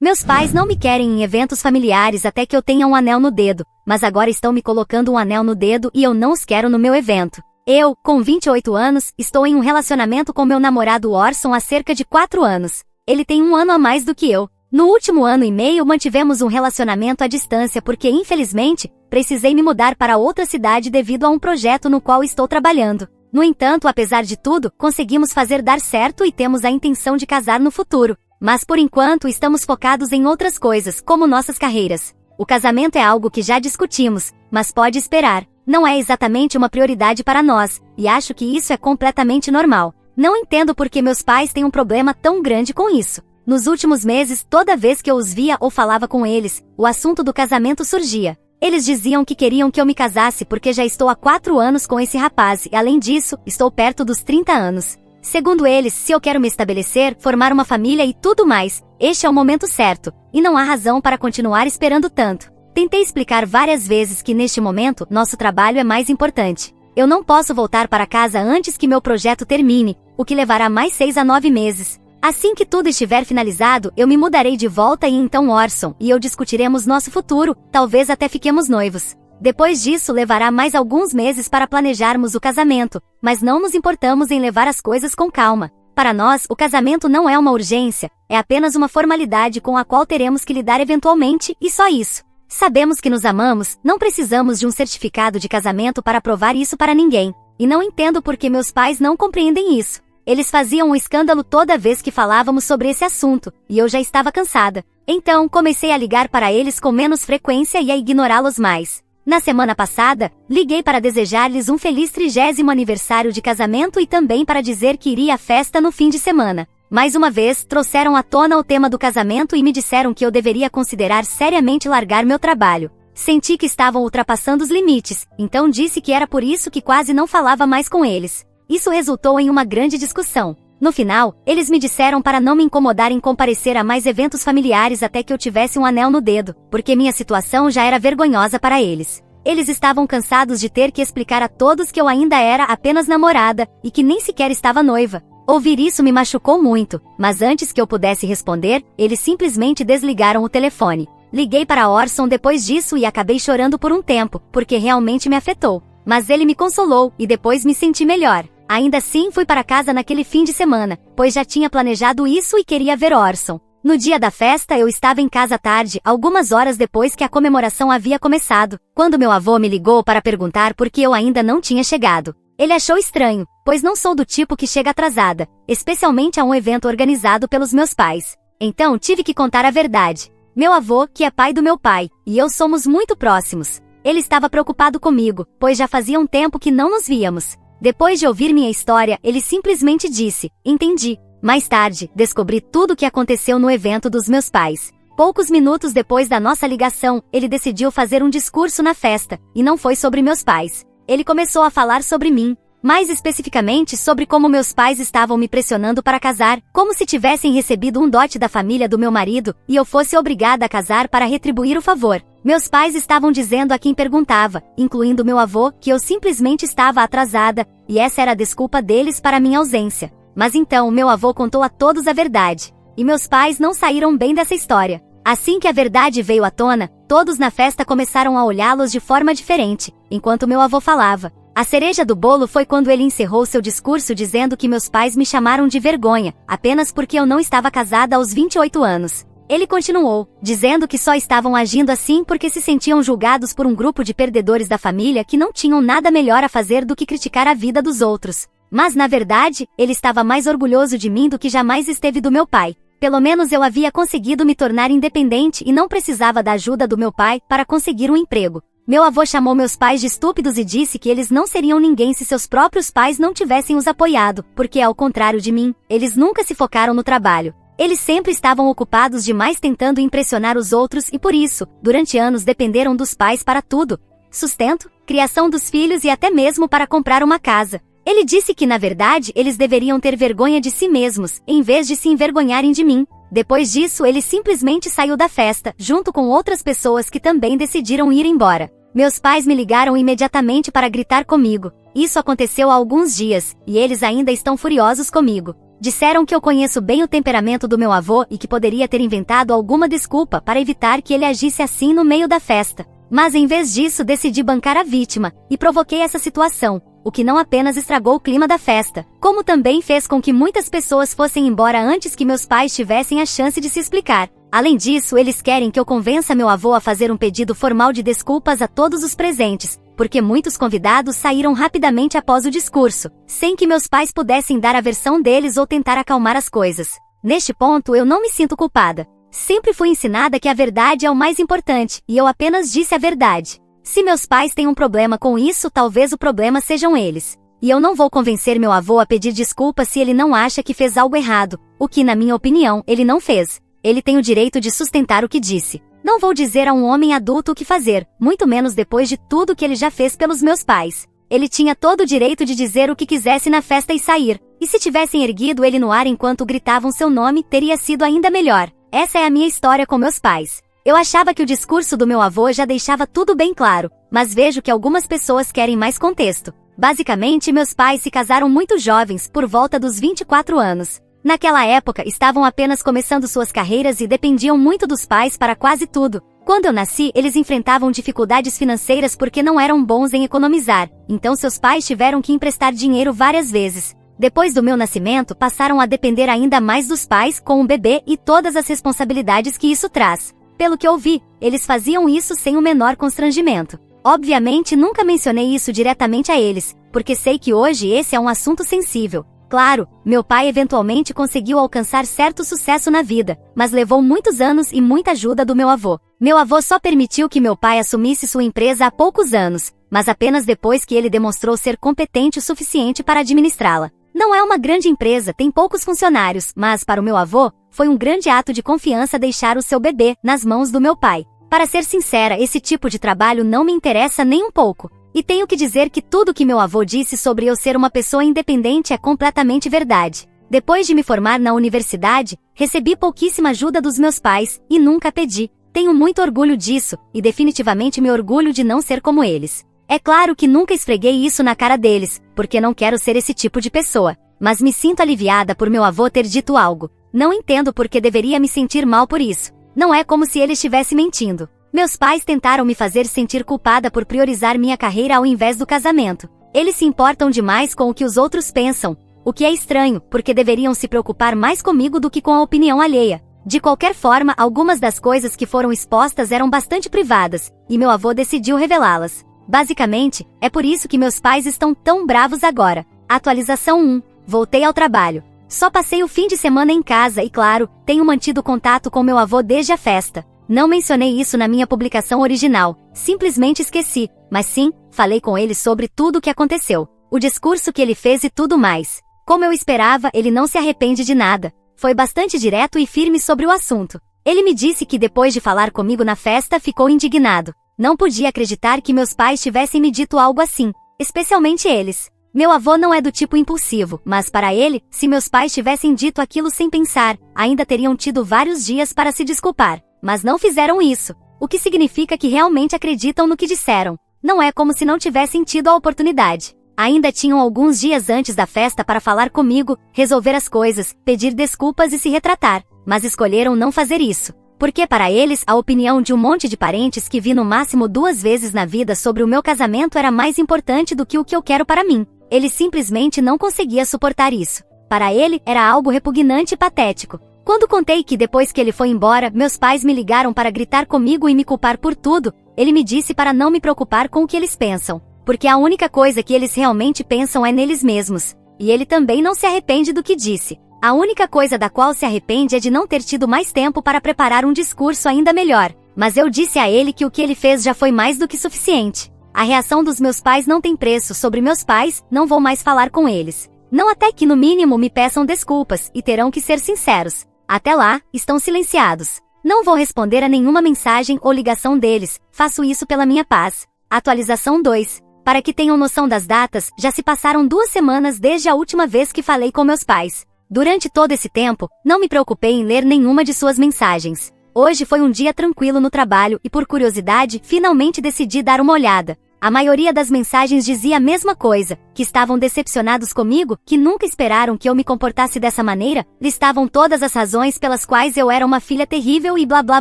Meus pais não me querem em eventos familiares até que eu tenha um anel no dedo, mas agora estão me colocando um anel no dedo e eu não os quero no meu evento. Eu, com 28 anos, estou em um relacionamento com meu namorado Orson há cerca de 4 anos. Ele tem 1 ano a mais do que eu. No último ano e meio mantivemos um relacionamento à distância porque, infelizmente, precisei me mudar para outra cidade devido a um projeto no qual estou trabalhando. No entanto, apesar de tudo, conseguimos fazer dar certo e temos a intenção de casar no futuro. Mas por enquanto estamos focados em outras coisas, como nossas carreiras. O casamento é algo que já discutimos, mas pode esperar. Não é exatamente uma prioridade para nós, e acho que isso é completamente normal. Não entendo por que meus pais têm um problema tão grande com isso. Nos últimos meses, toda vez que eu os via ou falava com eles, o assunto do casamento surgia. Eles diziam que queriam que eu me casasse porque já estou há 4 anos com esse rapaz e, além disso, estou perto dos 30 anos. Segundo eles, se eu quero me estabelecer, formar uma família e tudo mais, este é o momento certo, e não há razão para continuar esperando tanto. Tentei explicar várias vezes que neste momento, nosso trabalho é mais importante. Eu não posso voltar para casa antes que meu projeto termine, o que levará mais 6 a 9 meses. Assim que tudo estiver finalizado, eu me mudarei de volta e então Orson e eu discutiremos nosso futuro, talvez até fiquemos noivos. Depois disso levará mais alguns meses para planejarmos o casamento, mas não nos importamos em levar as coisas com calma. Para nós, o casamento não é uma urgência, é apenas uma formalidade com a qual teremos que lidar eventualmente, e só isso. Sabemos que nos amamos, não precisamos de um certificado de casamento para provar isso para ninguém. E não entendo por que meus pais não compreendem isso. Eles faziam um escândalo toda vez que falávamos sobre esse assunto, e eu já estava cansada. Então, comecei a ligar para eles com menos frequência e a ignorá-los mais. Na semana passada, liguei para desejar-lhes um feliz 30º aniversário de casamento e também para dizer que iria à festa no fim de semana. Mais uma vez, trouxeram à tona o tema do casamento e me disseram que eu deveria considerar seriamente largar meu trabalho. Senti que estavam ultrapassando os limites, então disse que era por isso que quase não falava mais com eles. Isso resultou em uma grande discussão. No final, eles me disseram para não me incomodar em comparecer a mais eventos familiares até que eu tivesse um anel no dedo, porque minha situação já era vergonhosa para eles. Eles estavam cansados de ter que explicar a todos que eu ainda era apenas namorada e que nem sequer estava noiva. Ouvir isso me machucou muito, mas antes que eu pudesse responder, eles simplesmente desligaram o telefone. Liguei para Orson depois disso e acabei chorando por um tempo, porque realmente me afetou. Mas ele me consolou e depois me senti melhor. Ainda assim fui para casa naquele fim de semana, pois já tinha planejado isso e queria ver Orson. No dia da festa eu estava em casa tarde, algumas horas depois que a comemoração havia começado, quando meu avô me ligou para perguntar por que eu ainda não tinha chegado. Ele achou estranho, pois não sou do tipo que chega atrasada, especialmente a um evento organizado pelos meus pais. Então tive que contar a verdade. Meu avô, que é pai do meu pai, e eu somos muito próximos. Ele estava preocupado comigo, pois já fazia um tempo que não nos víamos. Depois de ouvir minha história, ele simplesmente disse, entendi. Mais tarde, descobri tudo o que aconteceu no evento dos meus pais. Poucos minutos depois da nossa ligação, ele decidiu fazer um discurso na festa, e não foi sobre meus pais. Ele começou a falar sobre mim, mais especificamente sobre como meus pais estavam me pressionando para casar, como se tivessem recebido um dote da família do meu marido, e eu fosse obrigada a casar para retribuir o favor. Meus pais estavam dizendo a quem perguntava, incluindo meu avô, que eu simplesmente estava atrasada, e essa era a desculpa deles para minha ausência. Mas então meu avô contou a todos a verdade, e meus pais não saíram bem dessa história. Assim que a verdade veio à tona, todos na festa começaram a olhá-los de forma diferente, enquanto meu avô falava. A cereja do bolo foi quando ele encerrou seu discurso dizendo que meus pais me chamaram de vergonha, apenas porque eu não estava casada aos 28 anos. Ele continuou, dizendo que só estavam agindo assim porque se sentiam julgados por um grupo de perdedores da família que não tinham nada melhor a fazer do que criticar a vida dos outros. Mas na verdade, ele estava mais orgulhoso de mim do que jamais esteve do meu pai. Pelo menos eu havia conseguido me tornar independente e não precisava da ajuda do meu pai para conseguir um emprego. Meu avô chamou meus pais de estúpidos e disse que eles não seriam ninguém se seus próprios pais não tivessem os apoiado, porque ao contrário de mim, eles nunca se focaram no trabalho. Eles sempre estavam ocupados demais tentando impressionar os outros e por isso, durante anos dependeram dos pais para tudo. Sustento, criação dos filhos e até mesmo para comprar uma casa. Ele disse que na verdade eles deveriam ter vergonha de si mesmos, em vez de se envergonharem de mim. Depois disso ele simplesmente saiu da festa, junto com outras pessoas que também decidiram ir embora. Meus pais me ligaram imediatamente para gritar comigo. Isso aconteceu há alguns dias, e eles ainda estão furiosos comigo. Disseram que eu conheço bem o temperamento do meu avô e que poderia ter inventado alguma desculpa para evitar que ele agisse assim no meio da festa. Mas em vez disso decidi bancar a vítima, e provoquei essa situação, o que não apenas estragou o clima da festa, como também fez com que muitas pessoas fossem embora antes que meus pais tivessem a chance de se explicar. Além disso, eles querem que eu convença meu avô a fazer um pedido formal de desculpas a todos os presentes, porque muitos convidados saíram rapidamente após o discurso, sem que meus pais pudessem dar a versão deles ou tentar acalmar as coisas. Neste ponto, eu não me sinto culpada. Sempre fui ensinada que a verdade é o mais importante, e eu apenas disse a verdade. Se meus pais têm um problema com isso, talvez o problema sejam eles. E eu não vou convencer meu avô a pedir desculpas se ele não acha que fez algo errado, o que, na minha opinião, ele não fez. Ele tem o direito de sustentar o que disse. Não vou dizer a um homem adulto o que fazer, muito menos depois de tudo que ele já fez pelos meus pais. Ele tinha todo o direito de dizer o que quisesse na festa e sair. E se tivessem erguido ele no ar enquanto gritavam seu nome, teria sido ainda melhor. Essa é a minha história com meus pais. Eu achava que o discurso do meu avô já deixava tudo bem claro, mas vejo que algumas pessoas querem mais contexto. Basicamente, meus pais se casaram muito jovens, por volta dos 24 anos. Naquela época, estavam apenas começando suas carreiras e dependiam muito dos pais para quase tudo. Quando eu nasci, eles enfrentavam dificuldades financeiras porque não eram bons em economizar, então seus pais tiveram que emprestar dinheiro várias vezes. Depois do meu nascimento, passaram a depender ainda mais dos pais, com um bebê e todas as responsabilidades que isso traz. Pelo que ouvi, eles faziam isso sem o menor constrangimento. Obviamente, nunca mencionei isso diretamente a eles, porque sei que hoje esse é um assunto sensível. Claro, meu pai eventualmente conseguiu alcançar certo sucesso na vida, mas levou muitos anos e muita ajuda do meu avô. Meu avô só permitiu que meu pai assumisse sua empresa há poucos anos, mas apenas depois que ele demonstrou ser competente o suficiente para administrá-la. Não é uma grande empresa, tem poucos funcionários, mas para o meu avô, foi um grande ato de confiança deixar o seu bebê nas mãos do meu pai. Para ser sincera, esse tipo de trabalho não me interessa nem um pouco. E tenho que dizer que tudo que meu avô disse sobre eu ser uma pessoa independente é completamente verdade. Depois de me formar na universidade, recebi pouquíssima ajuda dos meus pais, e nunca pedi. Tenho muito orgulho disso, e definitivamente me orgulho de não ser como eles. É claro que nunca esfreguei isso na cara deles, porque não quero ser esse tipo de pessoa. Mas me sinto aliviada por meu avô ter dito algo. Não entendo por que deveria me sentir mal por isso. Não é como se ele estivesse mentindo. Meus pais tentaram me fazer sentir culpada por priorizar minha carreira ao invés do casamento. Eles se importam demais com o que os outros pensam, o que é estranho, porque deveriam se preocupar mais comigo do que com a opinião alheia. De qualquer forma, algumas das coisas que foram expostas eram bastante privadas, e meu avô decidiu revelá-las. Basicamente, é por isso que meus pais estão tão bravos agora. Atualização 1. Voltei ao trabalho. Só passei o fim de semana em casa e, claro, tenho mantido contato com meu avô desde a festa. Não mencionei isso na minha publicação original, simplesmente esqueci, mas sim, falei com ele sobre tudo o que aconteceu, o discurso que ele fez e tudo mais. Como eu esperava, ele não se arrepende de nada. Foi bastante direto e firme sobre o assunto. Ele me disse que depois de falar comigo na festa ficou indignado. Não podia acreditar que meus pais tivessem me dito algo assim, especialmente eles. Meu avô não é do tipo impulsivo, mas para ele, se meus pais tivessem dito aquilo sem pensar, ainda teriam tido vários dias para se desculpar. Mas não fizeram isso, o que significa que realmente acreditam no que disseram. Não é como se não tivessem tido a oportunidade. Ainda tinham alguns dias antes da festa para falar comigo, resolver as coisas, pedir desculpas e se retratar, mas escolheram não fazer isso. Porque para eles, a opinião de um monte de parentes que vi no máximo 2 vezes na vida sobre o meu casamento era mais importante do que o que eu quero para mim. Ele simplesmente não conseguia suportar isso. Para ele, era algo repugnante e patético. Quando contei que depois que ele foi embora, meus pais me ligaram para gritar comigo e me culpar por tudo, ele me disse para não me preocupar com o que eles pensam. Porque a única coisa que eles realmente pensam é neles mesmos. E ele também não se arrepende do que disse. A única coisa da qual se arrepende é de não ter tido mais tempo para preparar um discurso ainda melhor. Mas eu disse a ele que o que ele fez já foi mais do que suficiente. A reação dos meus pais não tem preço sobre meus pais, não vou mais falar com eles. Não até que no mínimo me peçam desculpas, e terão que ser sinceros. Até lá, estão silenciados. Não vou responder a nenhuma mensagem ou ligação deles, faço isso pela minha paz. Atualização 2. Para que tenham noção das datas, já se passaram 2 semanas desde a última vez que falei com meus pais. Durante todo esse tempo, não me preocupei em ler nenhuma de suas mensagens. Hoje foi um dia tranquilo no trabalho e por curiosidade, finalmente decidi dar uma olhada. A maioria das mensagens dizia a mesma coisa, que estavam decepcionados comigo, que nunca esperaram que eu me comportasse dessa maneira, listavam todas as razões pelas quais eu era uma filha terrível e blá blá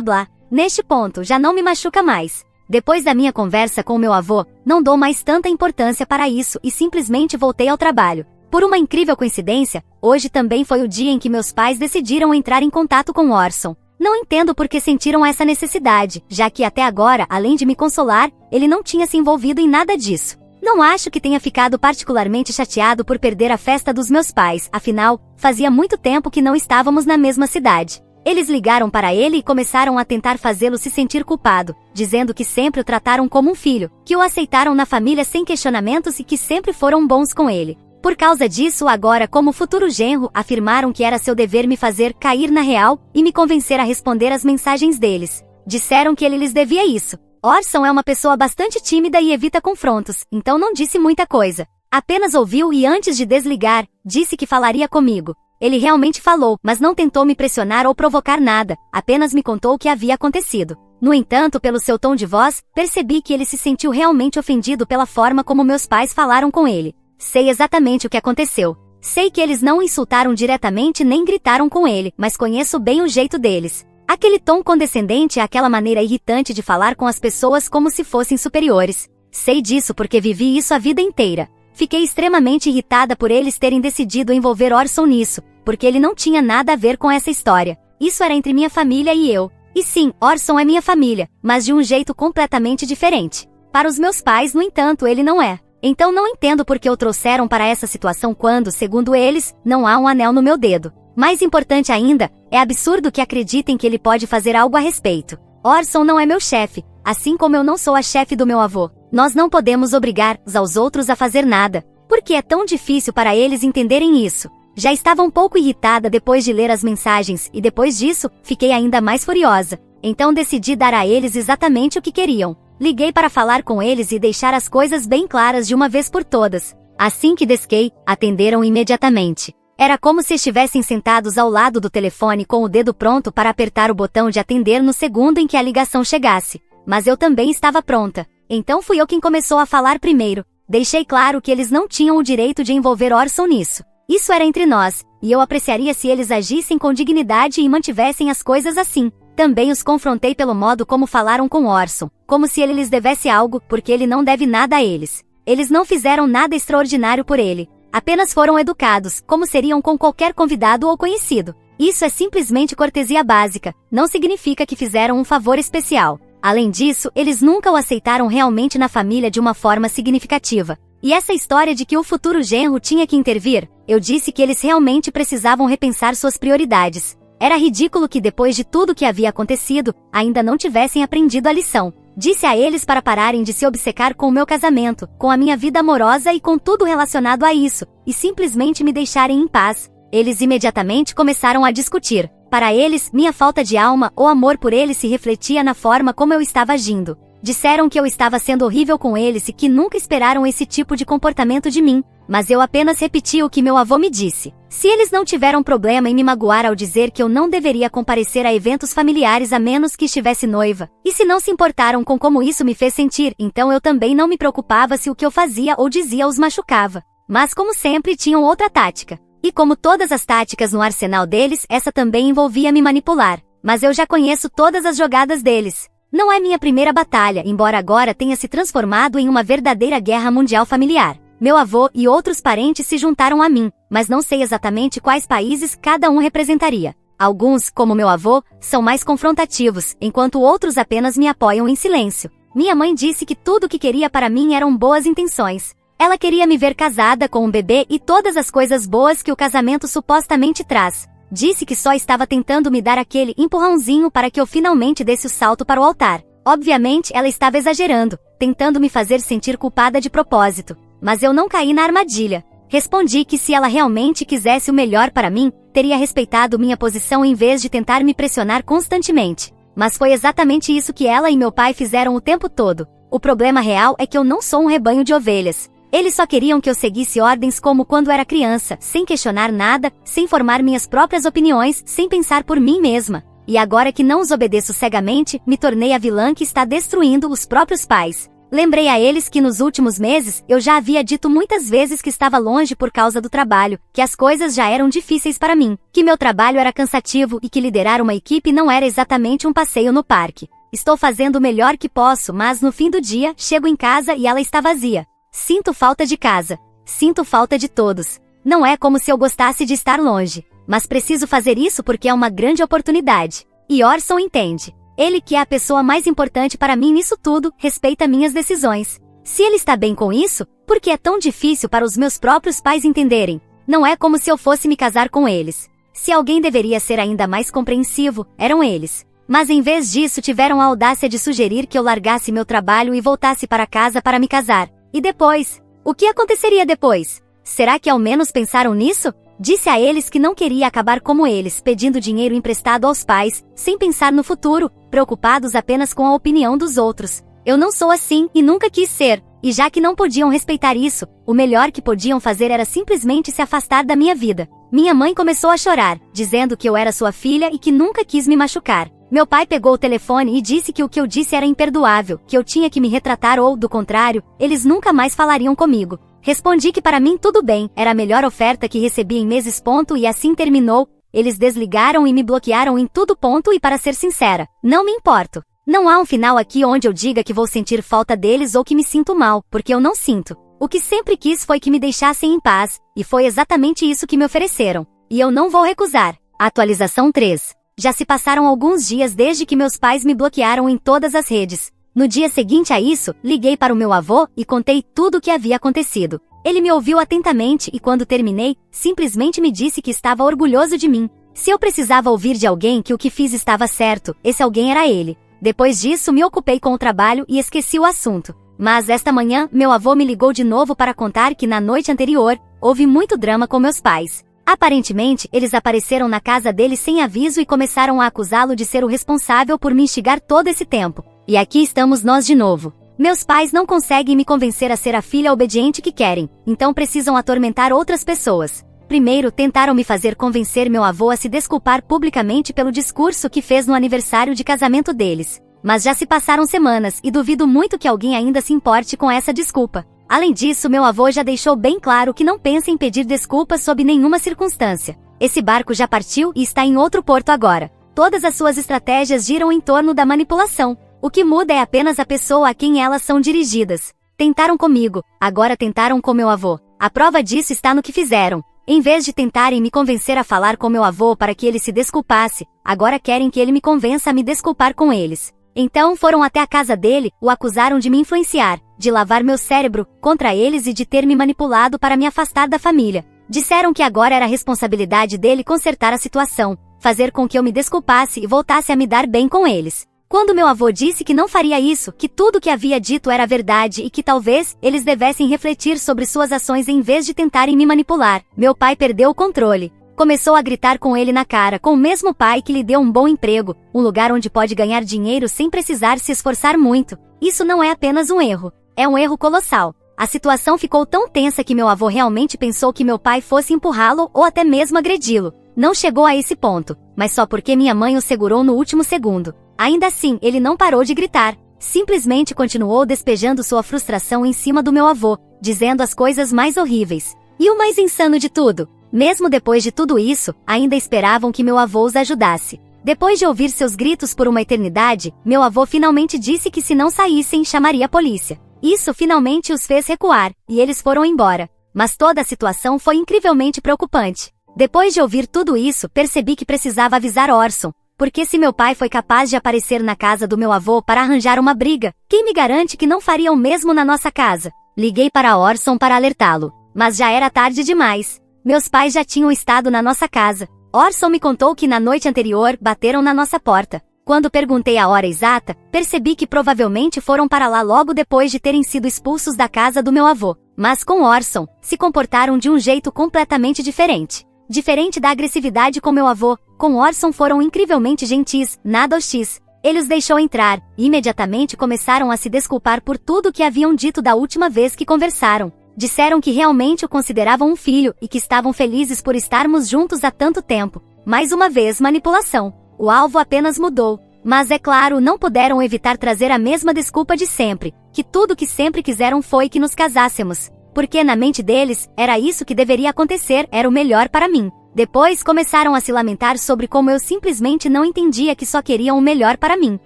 blá. Neste ponto, já não me machuca mais. Depois da minha conversa com o meu avô, não dou mais tanta importância para isso e simplesmente voltei ao trabalho. Por uma incrível coincidência, hoje também foi o dia em que meus pais decidiram entrar em contato com Orson. Não entendo por que sentiram essa necessidade, já que até agora, além de me consolar, ele não tinha se envolvido em nada disso. Não acho que tenha ficado particularmente chateado por perder a festa dos meus pais, afinal, fazia muito tempo que não estávamos na mesma cidade. Eles ligaram para ele e começaram a tentar fazê-lo se sentir culpado, dizendo que sempre o trataram como um filho, que o aceitaram na família sem questionamentos e que sempre foram bons com ele. Por causa disso, agora como futuro genro, afirmaram que era seu dever me fazer cair na real e me convencer a responder às mensagens deles. Disseram que ele lhes devia isso. Orson é uma pessoa bastante tímida e evita confrontos, então não disse muita coisa. Apenas ouviu e antes de desligar, disse que falaria comigo. Ele realmente falou, mas não tentou me pressionar ou provocar nada, apenas me contou o que havia acontecido. No entanto, pelo seu tom de voz, percebi que ele se sentiu realmente ofendido pela forma como meus pais falaram com ele. Sei exatamente o que aconteceu. Sei que eles não o insultaram diretamente nem gritaram com ele, mas conheço bem o jeito deles. Aquele tom condescendente é aquela maneira irritante de falar com as pessoas como se fossem superiores. Sei disso porque vivi isso a vida inteira. Fiquei extremamente irritada por eles terem decidido envolver Orson nisso, porque ele não tinha nada a ver com essa história. Isso era entre minha família e eu. E sim, Orson é minha família, mas de um jeito completamente diferente. Para os meus pais, no entanto, ele não é. Então não entendo por que o trouxeram para essa situação quando, segundo eles, não há um anel no meu dedo. Mais importante ainda, é absurdo que acreditem que ele pode fazer algo a respeito. Orson não é meu chefe, assim como eu não sou a chefe do meu avô. Nós não podemos obrigar uns aos outros a fazer nada. Por que é tão difícil para eles entenderem isso? Já estava um pouco irritada depois de ler as mensagens e depois disso, fiquei ainda mais furiosa. Então decidi dar a eles exatamente o que queriam. Liguei para falar com eles e deixar as coisas bem claras de uma vez por todas. Assim que desquei, atenderam imediatamente. Era como se estivessem sentados ao lado do telefone com o dedo pronto para apertar o botão de atender no segundo em que a ligação chegasse. Mas eu também estava pronta. Então fui eu quem começou a falar primeiro. Deixei claro que eles não tinham o direito de envolver Orson nisso. Isso era entre nós, e eu apreciaria se eles agissem com dignidade e mantivessem as coisas assim. Também os confrontei pelo modo como falaram com Orson, como se ele lhes devesse algo, porque ele não deve nada a eles. Eles não fizeram nada extraordinário por ele. Apenas foram educados, como seriam com qualquer convidado ou conhecido. Isso é simplesmente cortesia básica, não significa que fizeram um favor especial. Além disso, eles nunca o aceitaram realmente na família de uma forma significativa. E essa história de que o futuro genro tinha que intervir, eu disse que eles realmente precisavam repensar suas prioridades. Era ridículo que depois de tudo que havia acontecido, ainda não tivessem aprendido a lição. Disse a eles para pararem de se obcecar com o meu casamento, com a minha vida amorosa e com tudo relacionado a isso, e simplesmente me deixarem em paz. Eles imediatamente começaram a discutir. Para eles, minha falta de alma ou amor por eles se refletia na forma como eu estava agindo. Disseram que eu estava sendo horrível com eles e que nunca esperaram esse tipo de comportamento de mim, mas eu apenas repeti o que meu avô me disse. Se eles não tiveram problema em me magoar ao dizer que eu não deveria comparecer a eventos familiares a menos que estivesse noiva, e se não se importaram com como isso me fez sentir, então eu também não me preocupava se o que eu fazia ou dizia os machucava. Mas como sempre tinham outra tática. E como todas as táticas no arsenal deles, essa também envolvia me manipular. Mas eu já conheço todas as jogadas deles. Não é minha primeira batalha, embora agora tenha se transformado em uma verdadeira guerra mundial familiar. Meu avô e outros parentes se juntaram a mim, mas não sei exatamente quais países cada um representaria. Alguns, como meu avô, são mais confrontativos, enquanto outros apenas me apoiam em silêncio. Minha mãe disse que tudo o que queria para mim eram boas intenções. Ela queria me ver casada com um bebê e todas as coisas boas que o casamento supostamente traz. Disse que só estava tentando me dar aquele empurrãozinho para que eu finalmente desse o salto para o altar. Obviamente, ela estava exagerando, tentando me fazer sentir culpada de propósito. Mas eu não caí na armadilha. Respondi que se ela realmente quisesse o melhor para mim, teria respeitado minha posição em vez de tentar me pressionar constantemente. Mas foi exatamente isso que ela e meu pai fizeram o tempo todo. O problema real é que eu não sou um rebanho de ovelhas. Eles só queriam que eu seguisse ordens como quando era criança, sem questionar nada, sem formar minhas próprias opiniões, sem pensar por mim mesma. E agora que não os obedeço cegamente, me tornei a vilã que está destruindo os próprios pais. Lembrei a eles que nos últimos meses eu já havia dito muitas vezes que estava longe por causa do trabalho, que as coisas já eram difíceis para mim, que meu trabalho era cansativo e que liderar uma equipe não era exatamente um passeio no parque. Estou fazendo o melhor que posso, mas no fim do dia, chego em casa e ela está vazia. Sinto falta de casa. Sinto falta de todos. Não é como se eu gostasse de estar longe, mas preciso fazer isso porque é uma grande oportunidade. E Orson entende. Ele, que é a pessoa mais importante para mim nisso tudo, respeita minhas decisões. Se ele está bem com isso, por que é tão difícil para os meus próprios pais entenderem? Não é como se eu fosse me casar com eles. Se alguém deveria ser ainda mais compreensivo, eram eles. Mas em vez disso tiveram a audácia de sugerir que eu largasse meu trabalho e voltasse para casa para me casar. E depois? O que aconteceria depois? Será que ao menos pensaram nisso? Disse a eles que não queria acabar como eles, pedindo dinheiro emprestado aos pais, sem pensar no futuro, preocupados apenas com a opinião dos outros. Eu não sou assim e nunca quis ser, e já que não podiam respeitar isso, o melhor que podiam fazer era simplesmente se afastar da minha vida. Minha mãe começou a chorar, dizendo que eu era sua filha e que nunca quis me machucar. Meu pai pegou o telefone e disse que o que eu disse era imperdoável, que eu tinha que me retratar ou, do contrário, eles nunca mais falariam comigo. Respondi que para mim tudo bem, era a melhor oferta que recebi em meses. E assim terminou. Eles desligaram e me bloquearam em tudo. E para ser sincera, não me importo. Não há um final aqui onde eu diga que vou sentir falta deles ou que me sinto mal, porque eu não sinto. O que sempre quis foi que me deixassem em paz, e foi exatamente isso que me ofereceram. E eu não vou recusar. Atualização 3. Já se passaram alguns dias desde que meus pais me bloquearam em todas as redes. No dia seguinte a isso, liguei para o meu avô e contei tudo o que havia acontecido. Ele me ouviu atentamente e quando terminei, simplesmente me disse que estava orgulhoso de mim. Se eu precisava ouvir de alguém que o que fiz estava certo, esse alguém era ele. Depois disso, me ocupei com o trabalho e esqueci o assunto. Mas esta manhã, meu avô me ligou de novo para contar que na noite anterior, houve muito drama com meus pais. Aparentemente, eles apareceram na casa dele sem aviso e começaram a acusá-lo de ser o responsável por me instigar todo esse tempo. E aqui estamos nós de novo. Meus pais não conseguem me convencer a ser a filha obediente que querem, então precisam atormentar outras pessoas. Primeiro, tentaram me fazer convencer meu avô a se desculpar publicamente pelo discurso que fez no aniversário de casamento deles. Mas já se passaram semanas e duvido muito que alguém ainda se importe com essa desculpa. Além disso, meu avô já deixou bem claro que não pensa em pedir desculpas sob nenhuma circunstância. Esse barco já partiu e está em outro porto agora. Todas as suas estratégias giram em torno da manipulação. O que muda é apenas a pessoa a quem elas são dirigidas. Tentaram comigo, agora tentaram com meu avô. A prova disso está no que fizeram. Em vez de tentarem me convencer a falar com meu avô para que ele se desculpasse, agora querem que ele me convença a me desculpar com eles. Então foram até a casa dele, o acusaram de me influenciar, de lavar meu cérebro contra eles e de ter me manipulado para me afastar da família. Disseram que agora era a responsabilidade dele consertar a situação, fazer com que eu me desculpasse e voltasse a me dar bem com eles. Quando meu avô disse que não faria isso, que tudo o que havia dito era verdade e que talvez eles devessem refletir sobre suas ações em vez de tentarem me manipular, meu pai perdeu o controle. Começou a gritar com ele na cara, com o mesmo pai que lhe deu um bom emprego, um lugar onde pode ganhar dinheiro sem precisar se esforçar muito. Isso não é apenas um erro, é um erro colossal. A situação ficou tão tensa que meu avô realmente pensou que meu pai fosse empurrá-lo ou até mesmo agredi-lo. Não chegou a esse ponto, mas só porque minha mãe o segurou no último segundo. Ainda assim, ele não parou de gritar. Simplesmente continuou despejando sua frustração em cima do meu avô, dizendo as coisas mais horríveis. E o mais insano de tudo, mesmo depois de tudo isso, ainda esperavam que meu avô os ajudasse. Depois de ouvir seus gritos por uma eternidade, meu avô finalmente disse que se não saíssem, chamaria a polícia. Isso finalmente os fez recuar, e eles foram embora. Mas toda a situação foi incrivelmente preocupante. Depois de ouvir tudo isso, percebi que precisava avisar Orson. Porque se meu pai foi capaz de aparecer na casa do meu avô para arranjar uma briga, quem me garante que não faria o mesmo na nossa casa? Liguei para Orson para alertá-lo, mas já era tarde demais. Meus pais já tinham estado na nossa casa. Orson me contou que na noite anterior bateram na nossa porta. Quando perguntei a hora exata, percebi que provavelmente foram para lá logo depois de terem sido expulsos da casa do meu avô. Mas com Orson, se comportaram de um jeito completamente diferente. Diferente da agressividade com meu avô, com Orson foram incrivelmente gentis, nada hostis. Ele os deixou entrar, e imediatamente começaram a se desculpar por tudo que haviam dito da última vez que conversaram. Disseram que realmente o consideravam um filho e que estavam felizes por estarmos juntos há tanto tempo. Mais uma vez manipulação. O alvo apenas mudou, Mas é claro, não puderam evitar trazer a mesma desculpa de sempre, que tudo que sempre quiseram foi que nos casássemos. Porque na mente deles, era isso que deveria acontecer, era o melhor para mim. Depois começaram a se lamentar sobre como eu simplesmente não entendia que só queriam o melhor para mim.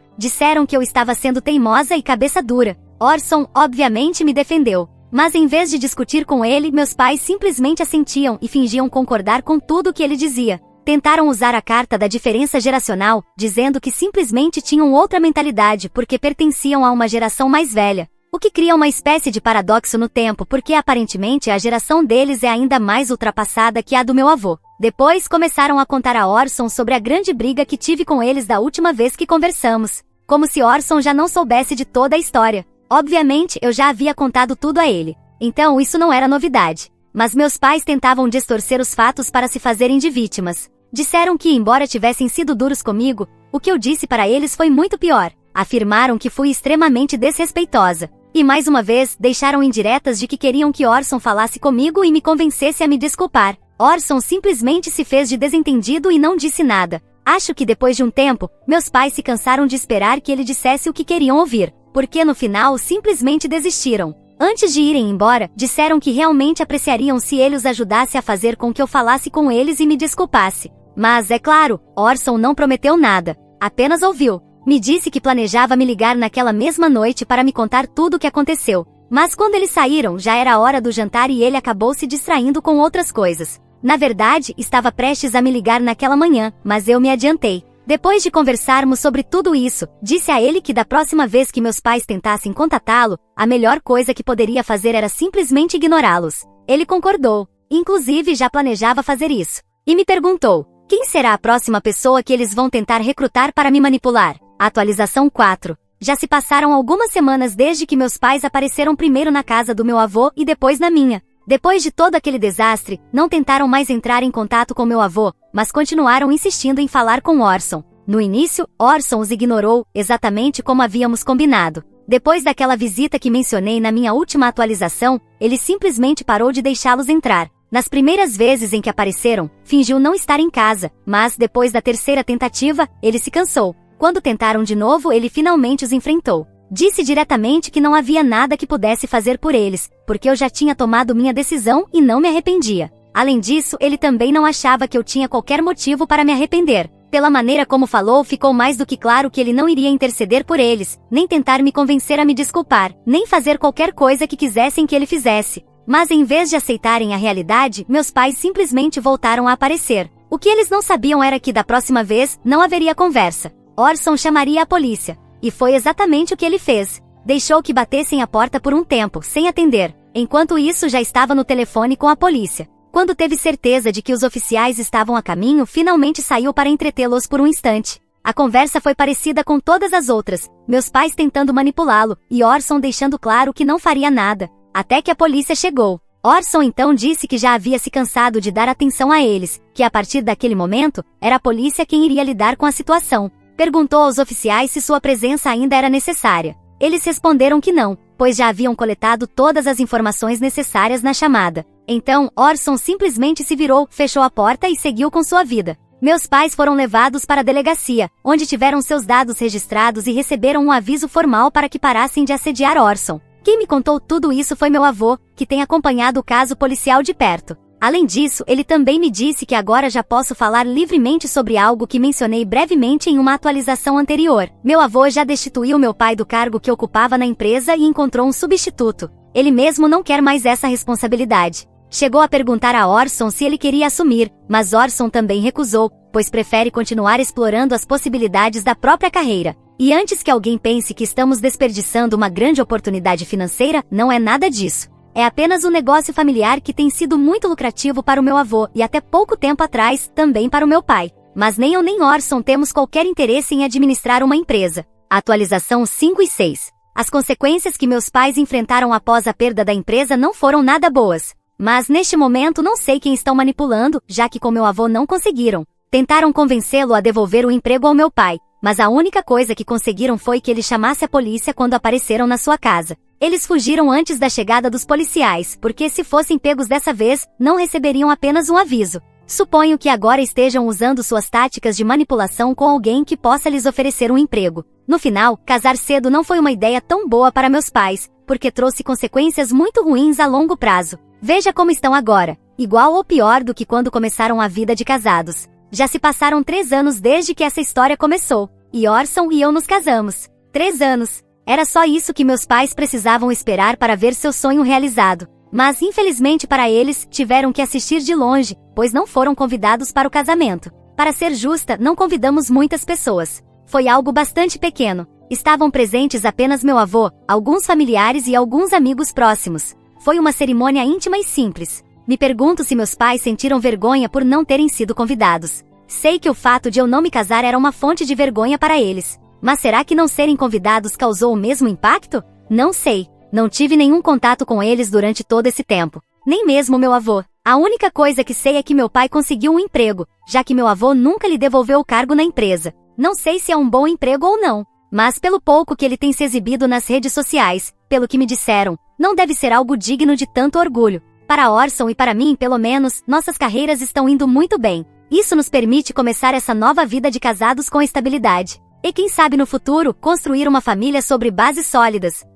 Disseram que eu estava sendo teimosa e cabeça dura. Orson, obviamente, me defendeu. Mas em vez de discutir com ele, meus pais simplesmente assentiam e fingiam concordar com tudo o que ele dizia. Tentaram usar a carta da diferença geracional, dizendo que simplesmente tinham outra mentalidade porque pertenciam a uma geração mais velha. O que cria uma espécie de paradoxo no tempo porque aparentemente a geração deles é ainda mais ultrapassada que a do meu avô. Depois começaram a contar a Orson sobre a grande briga que tive com eles da última vez que conversamos. Como se Orson já não soubesse de toda a história. Obviamente eu já havia contado tudo a ele. Então isso não era novidade. Mas meus pais tentavam distorcer os fatos para se fazerem de vítimas. Disseram que, embora tivessem sido duros comigo, o que eu disse para eles foi muito pior. Afirmaram que fui extremamente desrespeitosa. E mais uma vez, deixaram indiretas de que queriam que Orson falasse comigo e me convencesse a me desculpar. Orson simplesmente se fez de desentendido e não disse nada. Acho que depois de um tempo, meus pais se cansaram de esperar que ele dissesse o que queriam ouvir, porque no final simplesmente desistiram. Antes de irem embora, disseram que realmente apreciariam se ele os ajudasse a fazer com que eu falasse com eles e me desculpasse. Mas, é claro, Orson não prometeu nada. Apenas ouviu. Me disse que planejava me ligar naquela mesma noite para me contar tudo o que aconteceu. Mas quando eles saíram, já era a hora do jantar e ele acabou se distraindo com outras coisas. Na verdade, estava prestes a me ligar naquela manhã, mas eu me adiantei. Depois de conversarmos sobre tudo isso, disse a ele que da próxima vez que meus pais tentassem contatá-lo, a melhor coisa que poderia fazer era simplesmente ignorá-los. Ele concordou. Inclusive já planejava fazer isso. E me perguntou, quem será a próxima pessoa que eles vão tentar recrutar para me manipular? Atualização 4. Já se passaram algumas semanas desde que meus pais apareceram primeiro na casa do meu avô e depois na minha. Depois de todo aquele desastre, não tentaram mais entrar em contato com meu avô, mas continuaram insistindo em falar com Orson. No início, Orson os ignorou, exatamente como havíamos combinado. Depois daquela visita que mencionei na minha última atualização, ele simplesmente parou de deixá-los entrar. Nas primeiras vezes em que apareceram, fingiu não estar em casa, mas depois da terceira tentativa, ele se cansou. Quando tentaram de novo, ele finalmente os enfrentou. Disse diretamente que não havia nada que pudesse fazer por eles, porque eu já tinha tomado minha decisão e não me arrependia. Além disso, ele também não achava que eu tinha qualquer motivo para me arrepender. Pela maneira como falou, ficou mais do que claro que ele não iria interceder por eles, nem tentar me convencer a me desculpar, nem fazer qualquer coisa que quisessem que ele fizesse. Mas em vez de aceitarem a realidade, meus pais simplesmente voltaram a aparecer. O que eles não sabiam era que da próxima vez, não haveria conversa. Orson chamaria a polícia. E foi exatamente o que ele fez. Deixou que batessem a porta por um tempo, sem atender. Enquanto isso, já estava no telefone com a polícia. Quando teve certeza de que os oficiais estavam a caminho, finalmente saiu para entretê-los por um instante. A conversa foi parecida com todas as outras, meus pais tentando manipulá-lo, e Orson deixando claro que não faria nada. Até que a polícia chegou. Orson então disse que já havia se cansado de dar atenção a eles, que a partir daquele momento, era a polícia quem iria lidar com a situação. Perguntou aos oficiais se sua presença ainda era necessária. Eles responderam que não, pois já haviam coletado todas as informações necessárias na chamada. Então, Orson simplesmente se virou, fechou a porta e seguiu com sua vida. Meus pais foram levados para a delegacia, onde tiveram seus dados registrados e receberam um aviso formal para que parassem de assediar Orson. Quem me contou tudo isso foi meu avô, que tem acompanhado o caso policial de perto. Além disso, ele também me disse que agora já posso falar livremente sobre algo que mencionei brevemente em uma atualização anterior. Meu avô já destituiu meu pai do cargo que ocupava na empresa e encontrou um substituto. Ele mesmo não quer mais essa responsabilidade. Chegou a perguntar a Orson se ele queria assumir, mas Orson também recusou, pois prefere continuar explorando as possibilidades da própria carreira. E antes que alguém pense que estamos desperdiçando uma grande oportunidade financeira, não é nada disso. É apenas um negócio familiar que tem sido muito lucrativo para o meu avô e até pouco tempo atrás, também para o meu pai. Mas nem eu nem Orson temos qualquer interesse em administrar uma empresa. Atualização 5 e 6. As consequências que meus pais enfrentaram após a perda da empresa não foram nada boas. Mas neste momento não sei quem estão manipulando, já que com meu avô não conseguiram. Tentaram convencê-lo a devolver o emprego ao meu pai, mas a única coisa que conseguiram foi que ele chamasse a polícia quando apareceram na sua casa. Eles fugiram antes da chegada dos policiais, porque se fossem pegos dessa vez, não receberiam apenas um aviso. Suponho que agora estejam usando suas táticas de manipulação com alguém que possa lhes oferecer um emprego. No final, casar cedo não foi uma ideia tão boa para meus pais, porque trouxe consequências muito ruins a longo prazo. Veja como estão agora, igual ou pior do que quando começaram a vida de casados. Já se passaram 3 anos desde que essa história começou, e Orson e eu nos casamos. 3 anos. Era só isso que meus pais precisavam esperar para ver seu sonho realizado. Mas, infelizmente para eles, tiveram que assistir de longe, pois não foram convidados para o casamento. Para ser justa, não convidamos muitas pessoas. Foi algo bastante pequeno. Estavam presentes apenas meu avô, alguns familiares e alguns amigos próximos. Foi uma cerimônia íntima e simples. Me pergunto se meus pais sentiram vergonha por não terem sido convidados. Sei que o fato de eu não me casar era uma fonte de vergonha para eles. Mas será que não serem convidados causou o mesmo impacto? Não sei. Não tive nenhum contato com eles durante todo esse tempo. Nem mesmo meu avô. A única coisa que sei é que meu pai conseguiu um emprego, já que meu avô nunca lhe devolveu o cargo na empresa. Não sei se é um bom emprego ou não. Mas pelo pouco que ele tem se exibido nas redes sociais, pelo que me disseram, não deve ser algo digno de tanto orgulho. Para Orson e para mim, pelo menos, nossas carreiras estão indo muito bem. Isso nos permite começar essa nova vida de casados com estabilidade. E quem sabe no futuro, construir uma família sobre bases sólidas.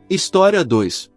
História 2.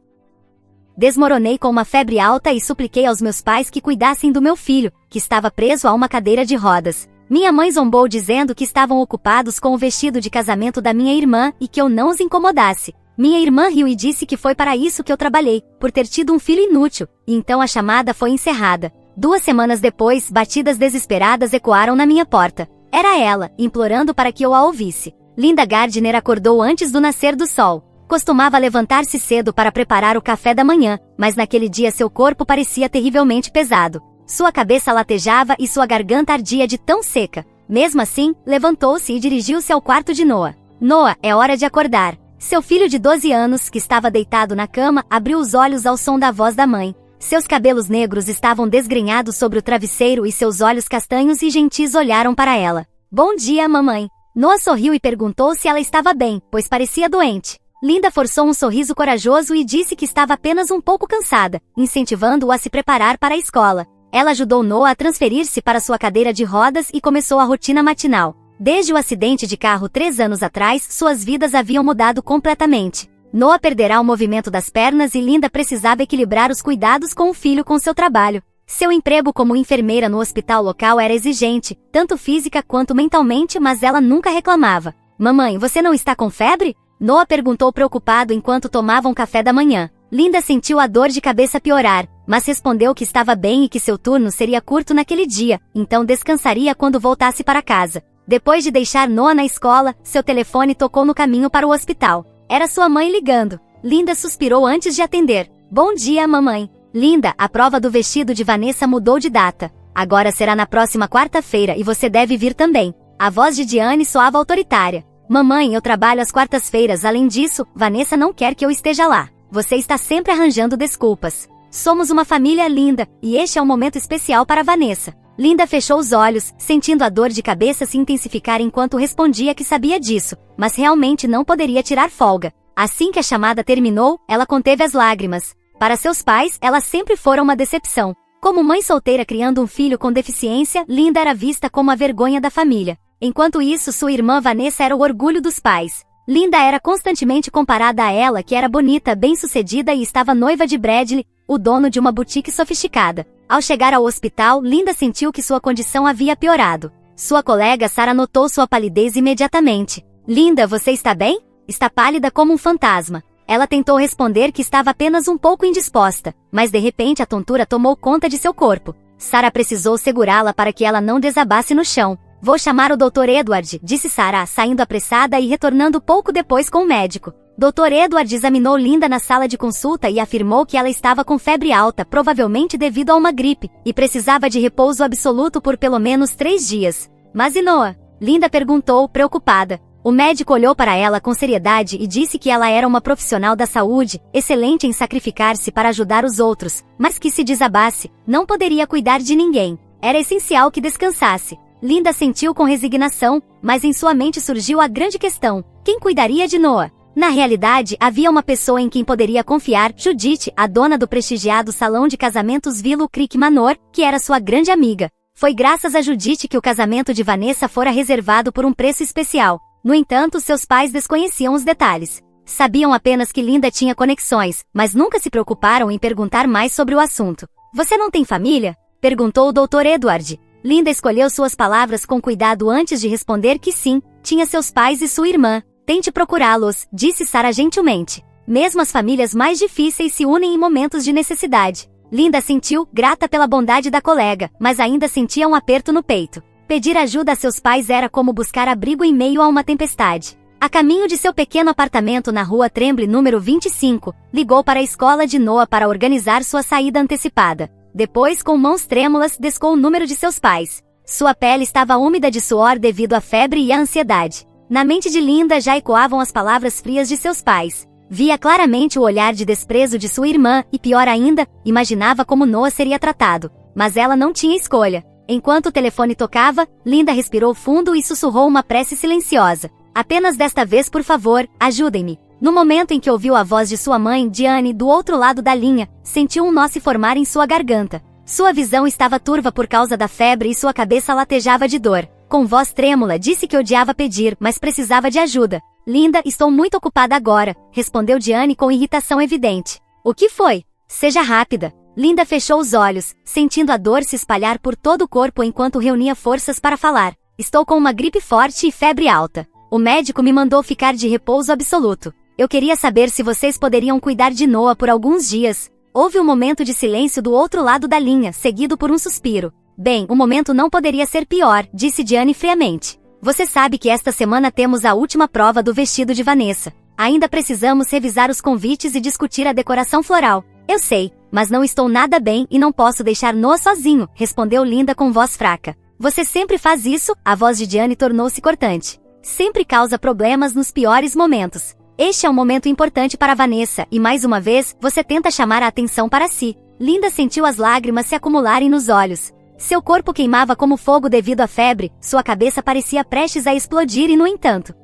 Desmoronei com uma febre alta e supliquei aos meus pais que cuidassem do meu filho, que estava preso a uma cadeira de rodas. Minha mãe zombou dizendo que estavam ocupados com o vestido de casamento da minha irmã e que eu não os incomodasse. Minha irmã riu e disse que foi para isso que eu trabalhei, por ter tido um filho inútil, e então a chamada foi encerrada. 2 semanas depois, batidas desesperadas ecoaram na minha porta. Era ela, implorando para que eu a ouvisse. Linda Gardner acordou antes do nascer do sol. Costumava levantar-se cedo para preparar o café da manhã, mas naquele dia seu corpo parecia terrivelmente pesado. Sua cabeça latejava e sua garganta ardia de tão seca. Mesmo assim, levantou-se e dirigiu-se ao quarto de Noah. Noah, é hora de acordar. Seu filho de 12 anos, que estava deitado na cama, abriu os olhos ao som da voz da mãe. Seus cabelos negros estavam desgrenhados sobre o travesseiro e seus olhos castanhos e gentis olharam para ela. Bom dia, mamãe. Noah sorriu e perguntou se ela estava bem, pois parecia doente. Linda forçou um sorriso corajoso e disse que estava apenas um pouco cansada, incentivando-o a se preparar para a escola. Ela ajudou Noah a transferir-se para sua cadeira de rodas e começou a rotina matinal. Desde o acidente de carro 3 anos atrás, suas vidas haviam mudado completamente. Noah perderá o movimento das pernas e Linda precisava equilibrar os cuidados com o filho com seu trabalho. Seu emprego como enfermeira no hospital local era exigente, tanto física quanto mentalmente, mas ela nunca reclamava. Mamãe, você não está com febre? Noah perguntou preocupado enquanto tomavam café da manhã. Linda sentiu a dor de cabeça piorar, mas respondeu que estava bem e que seu turno seria curto naquele dia, então descansaria quando voltasse para casa. Depois de deixar Noah na escola, seu telefone tocou no caminho para o hospital. Era sua mãe ligando. Linda suspirou antes de atender. Bom dia, mamãe. Linda, a prova do vestido de Vanessa mudou de data. Agora será na próxima quarta-feira e você deve vir também. A voz de Diane soava autoritária. Mamãe, eu trabalho às quartas-feiras. Além disso, Vanessa não quer que eu esteja lá. Você está sempre arranjando desculpas. Somos uma família linda, e este é um momento especial para Vanessa. Linda fechou os olhos, sentindo a dor de cabeça se intensificar enquanto respondia que sabia disso, mas realmente não poderia tirar folga. Assim que a chamada terminou, ela conteve as lágrimas. Para seus pais, ela sempre fora uma decepção. Como mãe solteira criando um filho com deficiência, Linda era vista como a vergonha da família. Enquanto isso, sua irmã Vanessa era o orgulho dos pais. Linda era constantemente comparada a ela, que era bonita, bem-sucedida e estava noiva de Bradley, o dono de uma boutique sofisticada. Ao chegar ao hospital, Linda sentiu que sua condição havia piorado. Sua colega Sarah notou sua palidez imediatamente. Linda, você está bem? Está pálida como um fantasma. Ela tentou responder que estava apenas um pouco indisposta, mas de repente a tontura tomou conta de seu corpo. Sarah precisou segurá-la para que ela não desabasse no chão. Vou chamar o Dr. Edward, disse Sarah, saindo apressada e retornando pouco depois com o médico. Dr. Edward examinou Linda na sala de consulta e afirmou que ela estava com febre alta, provavelmente devido a uma gripe, e precisava de repouso absoluto por pelo menos 3 dias. Mas e Noah? Linda perguntou, preocupada. O médico olhou para ela com seriedade e disse que ela era uma profissional da saúde, excelente em sacrificar-se para ajudar os outros, mas que se desabasse, não poderia cuidar de ninguém. Era essencial que descansasse. Linda sentiu com resignação, mas em sua mente surgiu a grande questão: quem cuidaria de Noah? Na realidade, havia uma pessoa em quem poderia confiar, Judith, a dona do prestigiado salão de casamentos Willow Creek Manor, que era sua grande amiga. Foi graças a Judith que o casamento de Vanessa fora reservado por um preço especial. No entanto, seus pais desconheciam os detalhes. Sabiam apenas que Linda tinha conexões, mas nunca se preocuparam em perguntar mais sobre o assunto. Você não tem família? Perguntou o Dr. Edward. Linda escolheu suas palavras com cuidado antes de responder que sim, tinha seus pais e sua irmã. Tente procurá-los, disse Sarah gentilmente. Mesmo as famílias mais difíceis se unem em momentos de necessidade. Linda sentiu, grata pela bondade da colega, mas ainda sentia um aperto no peito. Pedir ajuda a seus pais era como buscar abrigo em meio a uma tempestade. A caminho de seu pequeno apartamento na rua Tremblay número 25, ligou para a escola de Noah para organizar sua saída antecipada. Depois, com mãos trêmulas, descou o número de seus pais. Sua pele estava úmida de suor devido à febre e à ansiedade. Na mente de Linda já ecoavam as palavras frias de seus pais. Via claramente o olhar de desprezo de sua irmã e, pior ainda, imaginava como Noah seria tratado. Mas ela não tinha escolha. Enquanto o telefone tocava, Linda respirou fundo e sussurrou uma prece silenciosa. Apenas desta vez, por favor, ajudem-me. No momento em que ouviu a voz de sua mãe, Diane, do outro lado da linha, sentiu um nó se formar em sua garganta. Sua visão estava turva por causa da febre e sua cabeça latejava de dor. Com voz trêmula, disse que odiava pedir, mas precisava de ajuda. Linda, estou muito ocupada agora, respondeu Diane com irritação evidente. O que foi? Seja rápida. Linda fechou os olhos, sentindo a dor se espalhar por todo o corpo enquanto reunia forças para falar. Estou com uma gripe forte e febre alta. O médico me mandou ficar de repouso absoluto. Eu queria saber se vocês poderiam cuidar de Noah por alguns dias. Houve um momento de silêncio do outro lado da linha, seguido por um suspiro. Bem, o momento não poderia ser pior, disse Diane friamente. Você sabe que esta semana temos a última prova do vestido de Vanessa. Ainda precisamos revisar os convites e discutir a decoração floral. Eu sei, mas não estou nada bem e não posso deixar Noah sozinho, respondeu Linda com voz fraca. Você sempre faz isso? A voz de Diane tornou-se cortante. Sempre causa problemas nos piores momentos. Este é um momento importante para Vanessa e mais uma vez, você tenta chamar a atenção para si. Linda sentiu as lágrimas se acumularem nos olhos. Seu corpo queimava como fogo devido à febre, sua cabeça parecia prestes a explodir e no entanto,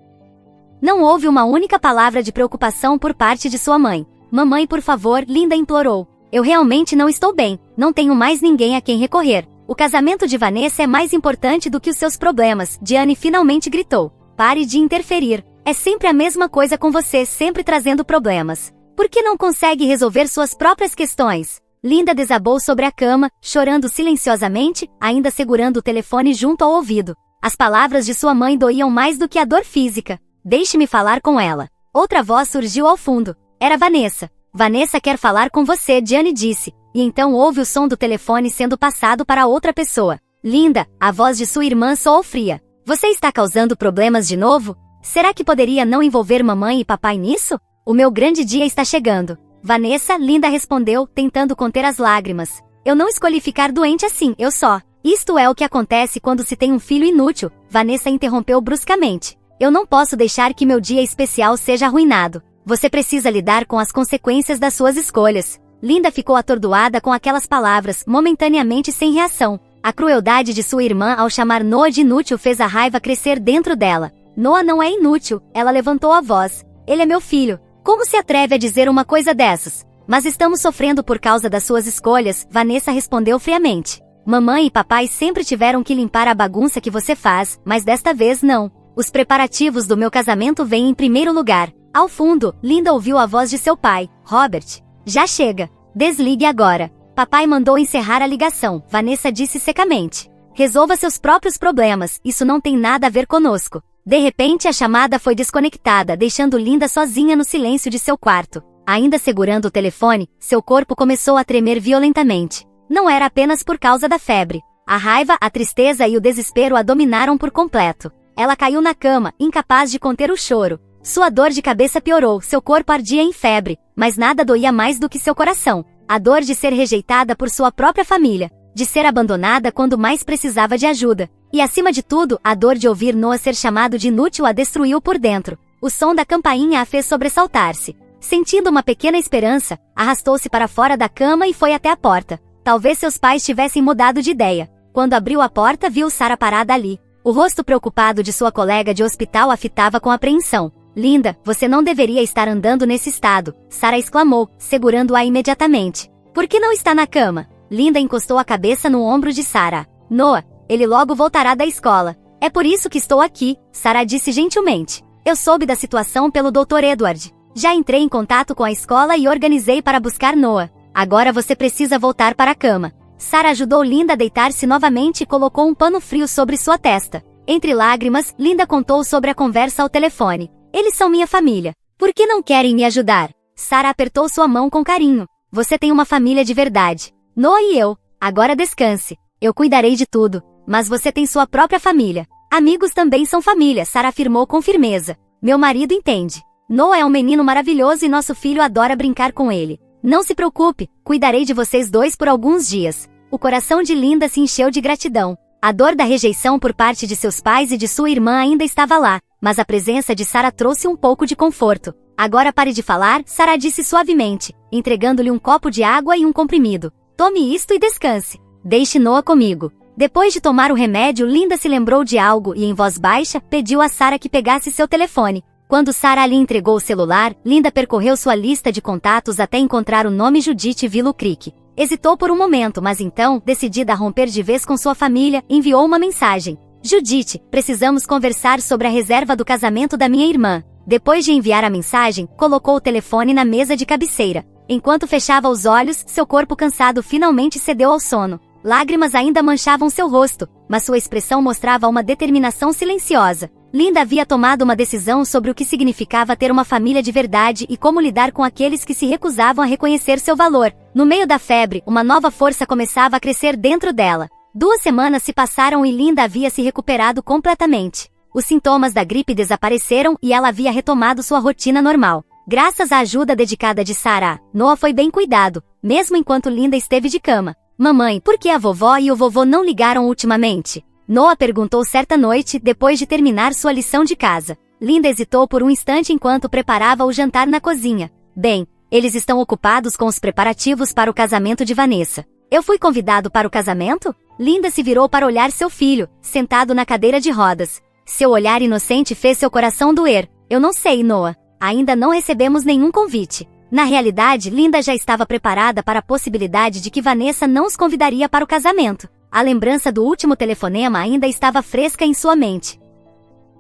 não houve uma única palavra de preocupação por parte de sua mãe. Mamãe, por favor, Linda implorou. Eu realmente não estou bem, não tenho mais ninguém a quem recorrer. O casamento de Vanessa é mais importante do que os seus problemas, Diane finalmente gritou. Pare de interferir. É sempre a mesma coisa com você, sempre trazendo problemas. Por que não consegue resolver suas próprias questões? Linda desabou sobre a cama, chorando silenciosamente, ainda segurando o telefone junto ao ouvido. As palavras de sua mãe doíam mais do que a dor física. Deixe-me falar com ela. Outra voz surgiu ao fundo. Era Vanessa. Vanessa quer falar com você, Diane disse. E então houve o som do telefone sendo passado para outra pessoa. Linda, a voz de sua irmã soou fria. Você está causando problemas de novo? Será que poderia não envolver mamãe e papai nisso? O meu grande dia está chegando. Vanessa, Linda respondeu, tentando conter as lágrimas. Eu não escolhi ficar doente assim, eu só. Isto é o que acontece quando se tem um filho inútil, Vanessa interrompeu bruscamente. Eu não posso deixar que meu dia especial seja arruinado. Você precisa lidar com as consequências das suas escolhas. Linda ficou atordoada com aquelas palavras, momentaneamente sem reação. A crueldade de sua irmã ao chamar Noah de inútil fez a raiva crescer dentro dela. Noah não é inútil, ela levantou a voz. Ele é meu filho. Como se atreve a dizer uma coisa dessas? Mas estamos sofrendo por causa das suas escolhas, Vanessa respondeu friamente. Mamãe e papai sempre tiveram que limpar a bagunça que você faz, mas desta vez não. Os preparativos do meu casamento vêm em primeiro lugar. Ao fundo, Linda ouviu a voz de seu pai, Robert. Já chega. Desligue agora. Papai mandou encerrar a ligação, Vanessa disse secamente. Resolva seus próprios problemas, isso não tem nada a ver conosco. De repente a chamada foi desconectada, deixando Linda sozinha no silêncio de seu quarto. Ainda segurando o telefone, seu corpo começou a tremer violentamente. Não era apenas por causa da febre. A raiva, a tristeza e o desespero a dominaram por completo. Ela caiu na cama, incapaz de conter o choro. Sua dor de cabeça piorou, seu corpo ardia em febre, mas nada doía mais do que seu coração. A dor de ser rejeitada por sua própria família, de ser abandonada quando mais precisava de ajuda. E acima de tudo, a dor de ouvir Noah ser chamado de inútil a destruiu por dentro. O som da campainha a fez sobressaltar-se. Sentindo uma pequena esperança, arrastou-se para fora da cama e foi até a porta. Talvez seus pais tivessem mudado de ideia. Quando abriu a porta, viu Sarah parada ali. O rosto preocupado de sua colega de hospital a fitava com apreensão. Linda, você não deveria estar andando nesse estado, Sarah exclamou, segurando-a imediatamente. Por que não está na cama? Linda encostou a cabeça no ombro de Sarah. Noah, ele logo voltará da escola. É por isso que estou aqui, Sarah disse gentilmente. Eu soube da situação pelo Dr. Edward. Já entrei em contato com a escola e organizei para buscar Noah. Agora você precisa voltar para a cama. Sarah ajudou Linda a deitar-se novamente e colocou um pano frio sobre sua testa. Entre lágrimas, Linda contou sobre a conversa ao telefone. Eles são minha família. Por que não querem me ajudar? Sarah apertou sua mão com carinho. Você tem uma família de verdade. Noah e eu. Agora descanse. Eu cuidarei de tudo. Mas você tem sua própria família. Amigos também são família, Sarah afirmou com firmeza. Meu marido entende. Noah é um menino maravilhoso e nosso filho adora brincar com ele. Não se preocupe, cuidarei de vocês dois por alguns dias. O coração de Linda se encheu de gratidão. A dor da rejeição por parte de seus pais e de sua irmã ainda estava lá, mas a presença de Sarah trouxe um pouco de conforto. Agora pare de falar, Sarah disse suavemente, entregando-lhe um copo de água e um comprimido. Tome isto e descanse. Deixe Noah comigo. Depois de tomar o remédio, Linda se lembrou de algo e, em voz baixa, pediu a Sarah que pegasse seu telefone. Quando Sarah lhe entregou o celular, Linda percorreu sua lista de contatos até encontrar o nome Judith Willow Creek. Hesitou por um momento, mas então, decidida a romper de vez com sua família, enviou uma mensagem. Judith, precisamos conversar sobre a reserva do casamento da minha irmã. Depois de enviar a mensagem, colocou o telefone na mesa de cabeceira. Enquanto fechava os olhos, seu corpo cansado finalmente cedeu ao sono. Lágrimas ainda manchavam seu rosto, mas sua expressão mostrava uma determinação silenciosa. Linda havia tomado uma decisão sobre o que significava ter uma família de verdade e como lidar com aqueles que se recusavam a reconhecer seu valor. No meio da febre, uma nova força começava a crescer dentro dela. 2 semanas se passaram e Linda havia se recuperado completamente. Os sintomas da gripe desapareceram e ela havia retomado sua rotina normal. Graças à ajuda dedicada de Sarah, Noah foi bem cuidado, mesmo enquanto Linda esteve de cama. Mamãe, por que a vovó e o vovô não ligaram ultimamente? Noah perguntou certa noite, depois de terminar sua lição de casa. Linda hesitou por um instante enquanto preparava o jantar na cozinha. Bem, eles estão ocupados com os preparativos para o casamento de Vanessa. Eu fui convidado para o casamento? Linda se virou para olhar seu filho, sentado na cadeira de rodas. Seu olhar inocente fez seu coração doer. Eu não sei, Noah. Ainda não recebemos nenhum convite. Na realidade, Linda já estava preparada para a possibilidade de que Vanessa não os convidaria para o casamento. A lembrança do último telefonema ainda estava fresca em sua mente.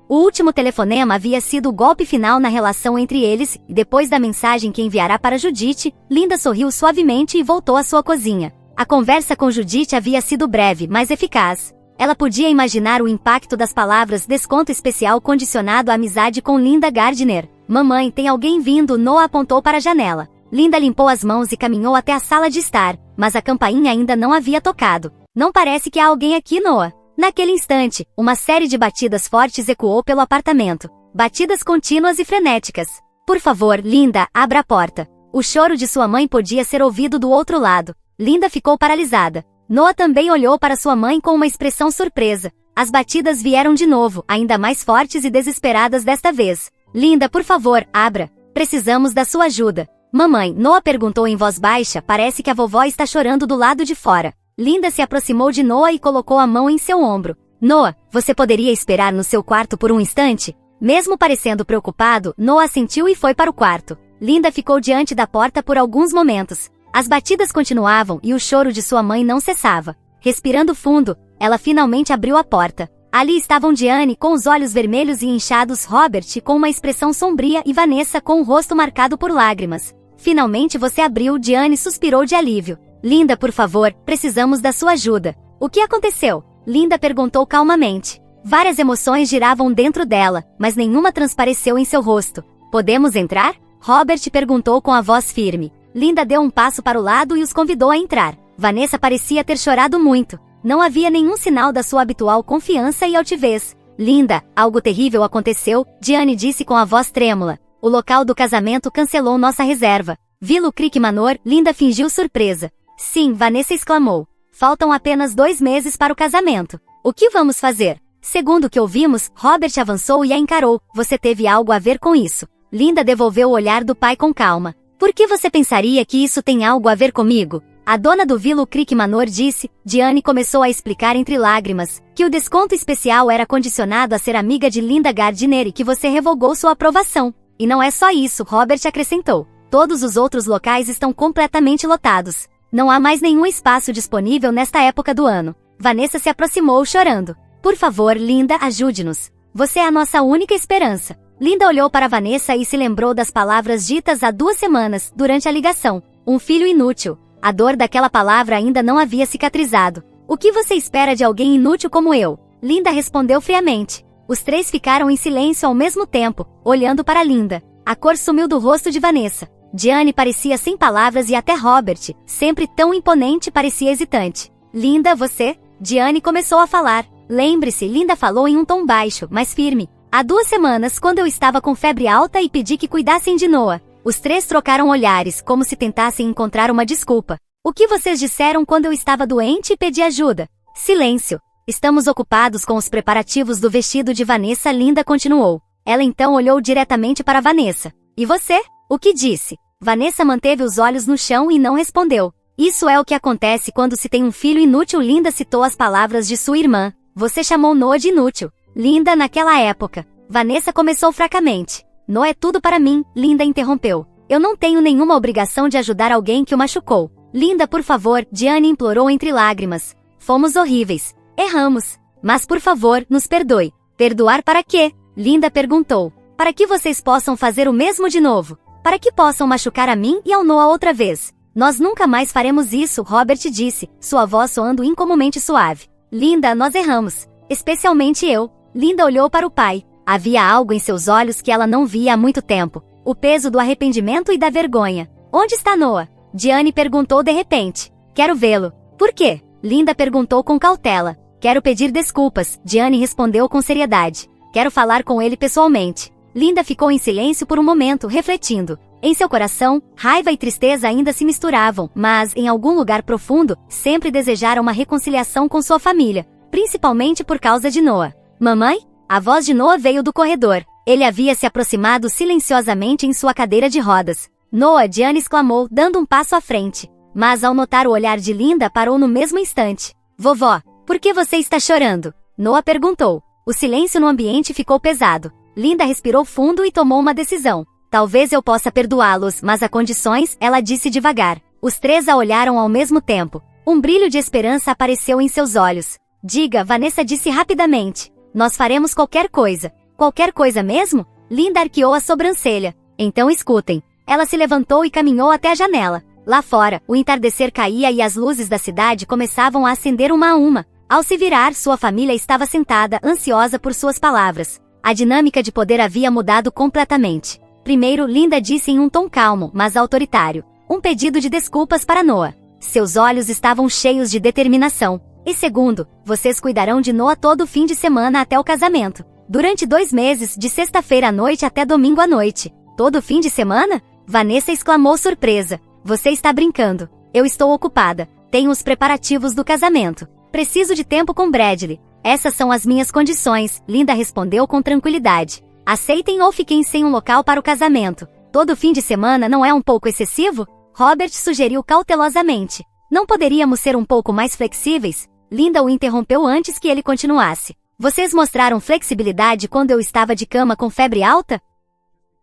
O último telefonema havia sido o golpe final na relação entre eles, e depois da mensagem que enviará para Judith, Linda sorriu suavemente e voltou à sua cozinha. A conversa com Judith havia sido breve, mas eficaz. Ela podia imaginar o impacto das palavras desconto especial condicionado à amizade com Linda Gardner. Mamãe, tem alguém vindo, Noah apontou para a janela. Linda limpou as mãos e caminhou até a sala de estar, mas a campainha ainda não havia tocado. Não parece que há alguém aqui, Noah. Naquele instante, uma série de batidas fortes ecoou pelo apartamento. Batidas contínuas e frenéticas. Por favor, Linda, abra a porta. O choro de sua mãe podia ser ouvido do outro lado. Linda ficou paralisada. Noah também olhou para sua mãe com uma expressão surpresa. As batidas vieram de novo, ainda mais fortes e desesperadas desta vez. Linda, por favor, abra. Precisamos da sua ajuda. Mamãe, Noah perguntou em voz baixa, parece que a vovó está chorando do lado de fora. Linda se aproximou de Noah e colocou a mão em seu ombro. Noah, você poderia esperar no seu quarto por um instante? Mesmo parecendo preocupado, Noah assentiu e foi para o quarto. Linda ficou diante da porta por alguns momentos. As batidas continuavam e o choro de sua mãe não cessava. Respirando fundo, ela finalmente abriu a porta. Ali estavam Diane com os olhos vermelhos e inchados, Robert com uma expressão sombria e Vanessa com o rosto marcado por lágrimas. Finalmente você abriu, Diane suspirou de alívio. Linda, por favor, precisamos da sua ajuda. O que aconteceu? Linda perguntou calmamente. Várias emoções giravam dentro dela, mas nenhuma transpareceu em seu rosto. Podemos entrar? Robert perguntou com a voz firme. Linda deu um passo para o lado e os convidou a entrar. Vanessa parecia ter chorado muito. Não havia nenhum sinal da sua habitual confiança e altivez. Linda, algo terrível aconteceu, Diane disse com a voz trêmula. O local do casamento cancelou nossa reserva. Willow Creek Manor, Linda fingiu surpresa. Sim, Vanessa exclamou. Faltam apenas 2 meses para o casamento. O que vamos fazer? Segundo o que ouvimos, Robert avançou e a encarou. Você teve algo a ver com isso. Linda devolveu o olhar do pai com calma. Por que você pensaria que isso tem algo a ver comigo? A dona do Willow Creek Manor disse, Diane começou a explicar entre lágrimas, que o desconto especial era condicionado a ser amiga de Linda Gardiner e que você revogou sua aprovação. E não é só isso, Robert acrescentou. Todos os outros locais estão completamente lotados. Não há mais nenhum espaço disponível nesta época do ano. Vanessa se aproximou chorando. Por favor, Linda, ajude-nos. Você é a nossa única esperança. Linda olhou para Vanessa e se lembrou das palavras ditas há 2 semanas, durante a ligação. Um filho inútil. A dor daquela palavra ainda não havia cicatrizado. O que você espera de alguém inútil como eu? Linda respondeu friamente. Os 3 ficaram em silêncio ao mesmo tempo, olhando para Linda. A cor sumiu do rosto de Vanessa. Diane parecia sem palavras e até Robert, sempre tão imponente, parecia hesitante. Linda, você? Diane começou a falar. Lembre-se, Linda falou em um tom baixo, mas firme. Há 2 semanas, quando eu estava com febre alta e pedi que cuidassem de Noah. Os 3 trocaram olhares, como se tentassem encontrar uma desculpa. O que vocês disseram quando eu estava doente e pedi ajuda? Silêncio. Estamos ocupados com os preparativos do vestido de Vanessa, Linda continuou. Ela então olhou diretamente para Vanessa. E você? O que disse? Vanessa manteve os olhos no chão e não respondeu. Isso é o que acontece quando se tem um filho inútil. Linda citou as palavras de sua irmã. Você chamou Noah de inútil. Linda, naquela época. Vanessa começou fracamente. Noah é tudo para mim, Linda interrompeu. Eu não tenho nenhuma obrigação de ajudar alguém que o machucou. Linda, por favor, Diane implorou entre lágrimas. Fomos horríveis. Erramos. Mas por favor, nos perdoe. Perdoar para quê? Linda perguntou. Para que vocês possam fazer o mesmo de novo. Para que possam machucar a mim e ao Noah outra vez. Nós nunca mais faremos isso, Robert disse, sua voz soando incomumente suave. Linda, nós erramos. Especialmente eu. Linda olhou para o pai. Havia algo em seus olhos que ela não via há muito tempo. O peso do arrependimento e da vergonha. Onde está Noah? Diane perguntou de repente. Quero vê-lo. Por quê? Linda perguntou com cautela. Quero pedir desculpas, Diane respondeu com seriedade. Quero falar com ele pessoalmente. Linda ficou em silêncio por um momento, refletindo. Em seu coração, raiva e tristeza ainda se misturavam, mas, em algum lugar profundo, sempre desejara uma reconciliação com sua família, principalmente por causa de Noah. Mamãe? A voz de Noah veio do corredor. Ele havia se aproximado silenciosamente em sua cadeira de rodas. Noah, Diane exclamou, dando um passo à frente. Mas ao notar o olhar de Linda, parou no mesmo instante. Vovó, por que você está chorando? Noah perguntou. O silêncio no ambiente ficou pesado. Linda respirou fundo e tomou uma decisão. Talvez eu possa perdoá-los, mas há condições, ela disse devagar. Os 3 a olharam ao mesmo tempo. Um brilho de esperança apareceu em seus olhos. Diga, Vanessa disse rapidamente. Nós faremos qualquer coisa. Qualquer coisa mesmo? Linda arqueou a sobrancelha. Então escutem. Ela se levantou e caminhou até a janela. Lá fora, o entardecer caía e as luzes da cidade começavam a acender uma a uma. Ao se virar, sua família estava sentada, ansiosa por suas palavras. A dinâmica de poder havia mudado completamente. Primeiro, Linda disse em um tom calmo, mas autoritário. Um pedido de desculpas para Noah. Seus olhos estavam cheios de determinação. E segundo, vocês cuidarão de Noah todo o fim de semana até o casamento. Durante 2 meses, de sexta-feira à noite até domingo à noite. Todo fim de semana? Vanessa exclamou surpresa. Você está brincando. Eu estou ocupada. Tenho os preparativos do casamento. Preciso de tempo com Bradley. Essas são as minhas condições, Linda respondeu com tranquilidade. Aceitem ou fiquem sem um local para o casamento. Todo fim de semana não é um pouco excessivo? Robert sugeriu cautelosamente. Não poderíamos ser um pouco mais flexíveis? Linda o interrompeu antes que ele continuasse. Vocês mostraram flexibilidade quando eu estava de cama com febre alta?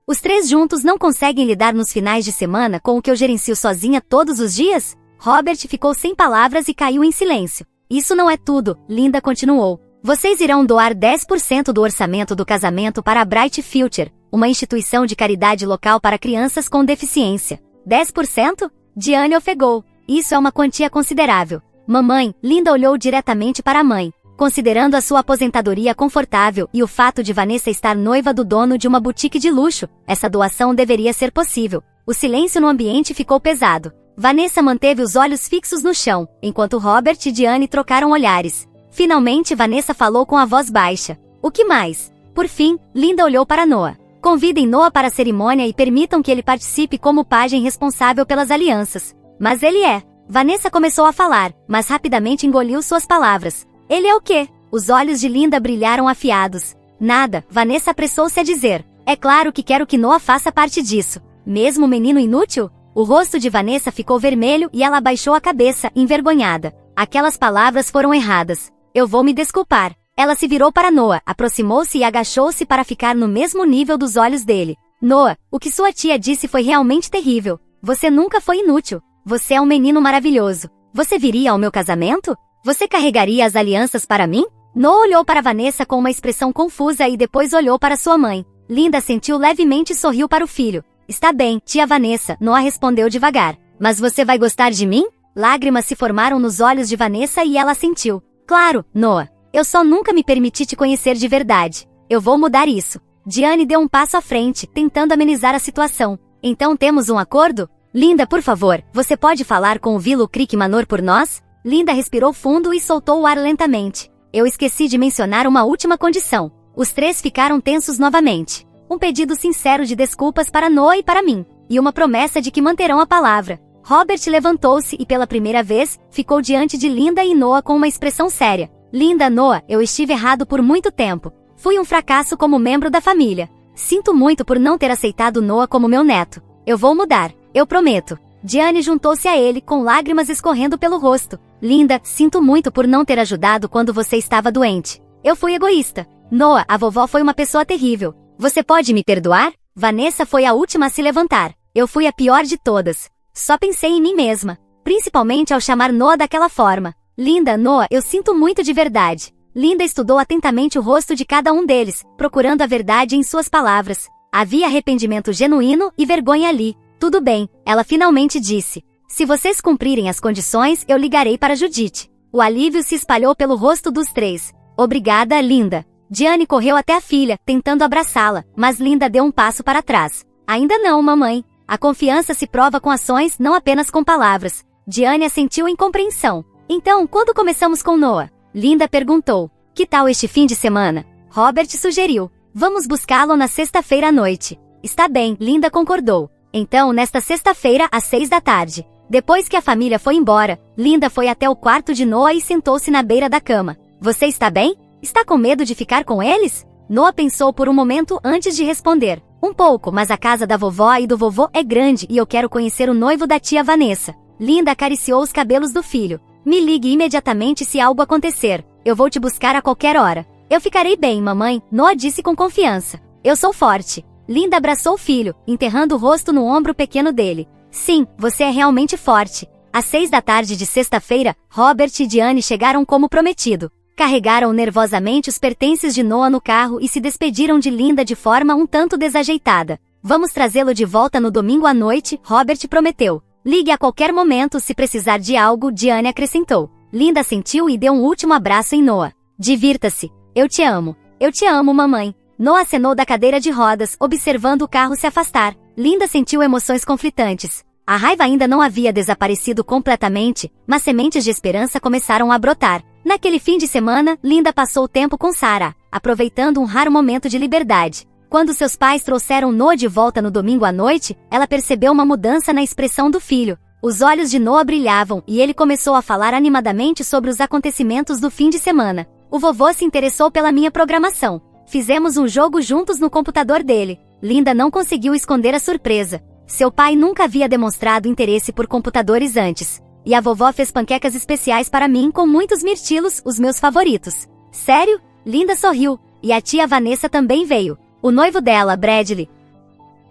Os 3 juntos não conseguem lidar nos finais de semana com o que eu gerencio sozinha todos os dias? Robert ficou sem palavras e caiu em silêncio. Isso não é tudo, Linda continuou. Vocês irão doar 10% do orçamento do casamento para a Bright Future, uma instituição de caridade local para crianças com deficiência. 10%? Diane ofegou. Isso é uma quantia considerável. Mamãe, Linda olhou diretamente para a mãe. Considerando a sua aposentadoria confortável e o fato de Vanessa estar noiva do dono de uma boutique de luxo, essa doação deveria ser possível. O silêncio no ambiente ficou pesado. Vanessa manteve os olhos fixos no chão, enquanto Robert e Diane trocaram olhares. Finalmente Vanessa falou com a voz baixa. O que mais? Por fim, Linda olhou para Noah. Convidem Noah para a cerimônia e permitam que ele participe como pajem responsável pelas alianças. Mas ele é. Vanessa começou a falar, mas rapidamente engoliu suas palavras. Ele é o quê? Os olhos de Linda brilharam afiados. Nada, Vanessa apressou-se a dizer. É claro que quero que Noah faça parte disso. Mesmo menino inútil? O rosto de Vanessa ficou vermelho e ela abaixou a cabeça, envergonhada. Aquelas palavras foram erradas. Eu vou me desculpar. Ela se virou para Noah, aproximou-se e agachou-se para ficar no mesmo nível dos olhos dele. Noah, o que sua tia disse foi realmente terrível. Você nunca foi inútil. Você é um menino maravilhoso. Você viria ao meu casamento? Você carregaria as alianças para mim? Noah olhou para Vanessa com uma expressão confusa e depois olhou para sua mãe. Linda sentiu levemente e sorriu para o filho. Está bem, tia Vanessa, Noah respondeu devagar. Mas você vai gostar de mim? Lágrimas se formaram nos olhos de Vanessa e ela assentiu. Claro, Noah. Eu só nunca me permiti te conhecer de verdade. Eu vou mudar isso. Diane deu um passo à frente, tentando amenizar a situação. Então temos um acordo? Linda, por favor, você pode falar com o Willow Creek Manor por nós? Linda respirou fundo e soltou o ar lentamente. Eu esqueci de mencionar uma última condição. Os três ficaram tensos novamente. Um pedido sincero de desculpas para Noah e para mim. E uma promessa de que manterão a palavra. Robert levantou-se e pela primeira vez, ficou diante de Linda e Noah com uma expressão séria. Linda, Noah, eu estive errado por muito tempo. Fui um fracasso como membro da família. Sinto muito por não ter aceitado Noah como meu neto. Eu vou mudar, eu prometo. Diane juntou-se a ele, com lágrimas escorrendo pelo rosto. Linda, sinto muito por não ter ajudado quando você estava doente. Eu fui egoísta. Noah, a vovó foi uma pessoa terrível. Você pode me perdoar? Vanessa foi a última a se levantar. Eu fui a pior de todas. Só pensei em mim mesma. Principalmente ao chamar Noah daquela forma. Linda, Noah, eu sinto muito de verdade. Linda estudou atentamente o rosto de cada um deles, procurando a verdade em suas palavras. Havia arrependimento genuíno e vergonha ali. Tudo bem, ela finalmente disse. Se vocês cumprirem as condições, eu ligarei para Judith. O alívio se espalhou pelo rosto dos três. Obrigada, Linda. Diane correu até a filha, tentando abraçá-la, mas Linda deu um passo para trás. Ainda não, mamãe. A confiança se prova com ações, não apenas com palavras. Diane assentiu em compreensão. Então, quando começamos com Noah? Linda perguntou. Que tal este fim de semana? Robert sugeriu. Vamos buscá-lo na sexta-feira à noite. Está bem, Linda concordou. Então, nesta sexta-feira, às 6 da tarde. Depois que a família foi embora, Linda foi até o quarto de Noah e sentou-se na beira da cama. Você está bem? Está com medo de ficar com eles? Noah pensou por um momento antes de responder. Um pouco, mas a casa da vovó e do vovô é grande e eu quero conhecer o noivo da tia Vanessa. Linda acariciou os cabelos do filho. Me ligue imediatamente se algo acontecer. Eu vou te buscar a qualquer hora. Eu ficarei bem, mamãe, Noah disse com confiança. Eu sou forte. Linda abraçou o filho, enterrando o rosto no ombro pequeno dele. Sim, você é realmente forte. Às 6 da tarde de sexta-feira, Robert e Diane chegaram como prometido. Carregaram nervosamente os pertences de Noah no carro e se despediram de Linda de forma um tanto desajeitada. Vamos trazê-lo de volta no domingo à noite, Robert prometeu. Ligue a qualquer momento se precisar de algo, Diane acrescentou. Linda assentiu e deu um último abraço em Noah. Divirta-se. Eu te amo. Eu te amo, mamãe. Noah acenou da cadeira de rodas, observando o carro se afastar. Linda sentiu emoções conflitantes. A raiva ainda não havia desaparecido completamente, mas sementes de esperança começaram a brotar. Naquele fim de semana, Linda passou o tempo com Sarah, aproveitando um raro momento de liberdade. Quando seus pais trouxeram Noah de volta no domingo à noite, ela percebeu uma mudança na expressão do filho. Os olhos de Noah brilhavam e ele começou a falar animadamente sobre os acontecimentos do fim de semana. O vovô se interessou pela minha programação. Fizemos um jogo juntos no computador dele. Linda não conseguiu esconder a surpresa. Seu pai nunca havia demonstrado interesse por computadores antes. E a vovó fez panquecas especiais para mim com muitos mirtilos, os meus favoritos. Sério? Linda sorriu. E a tia Vanessa também veio. O noivo dela, Bradley.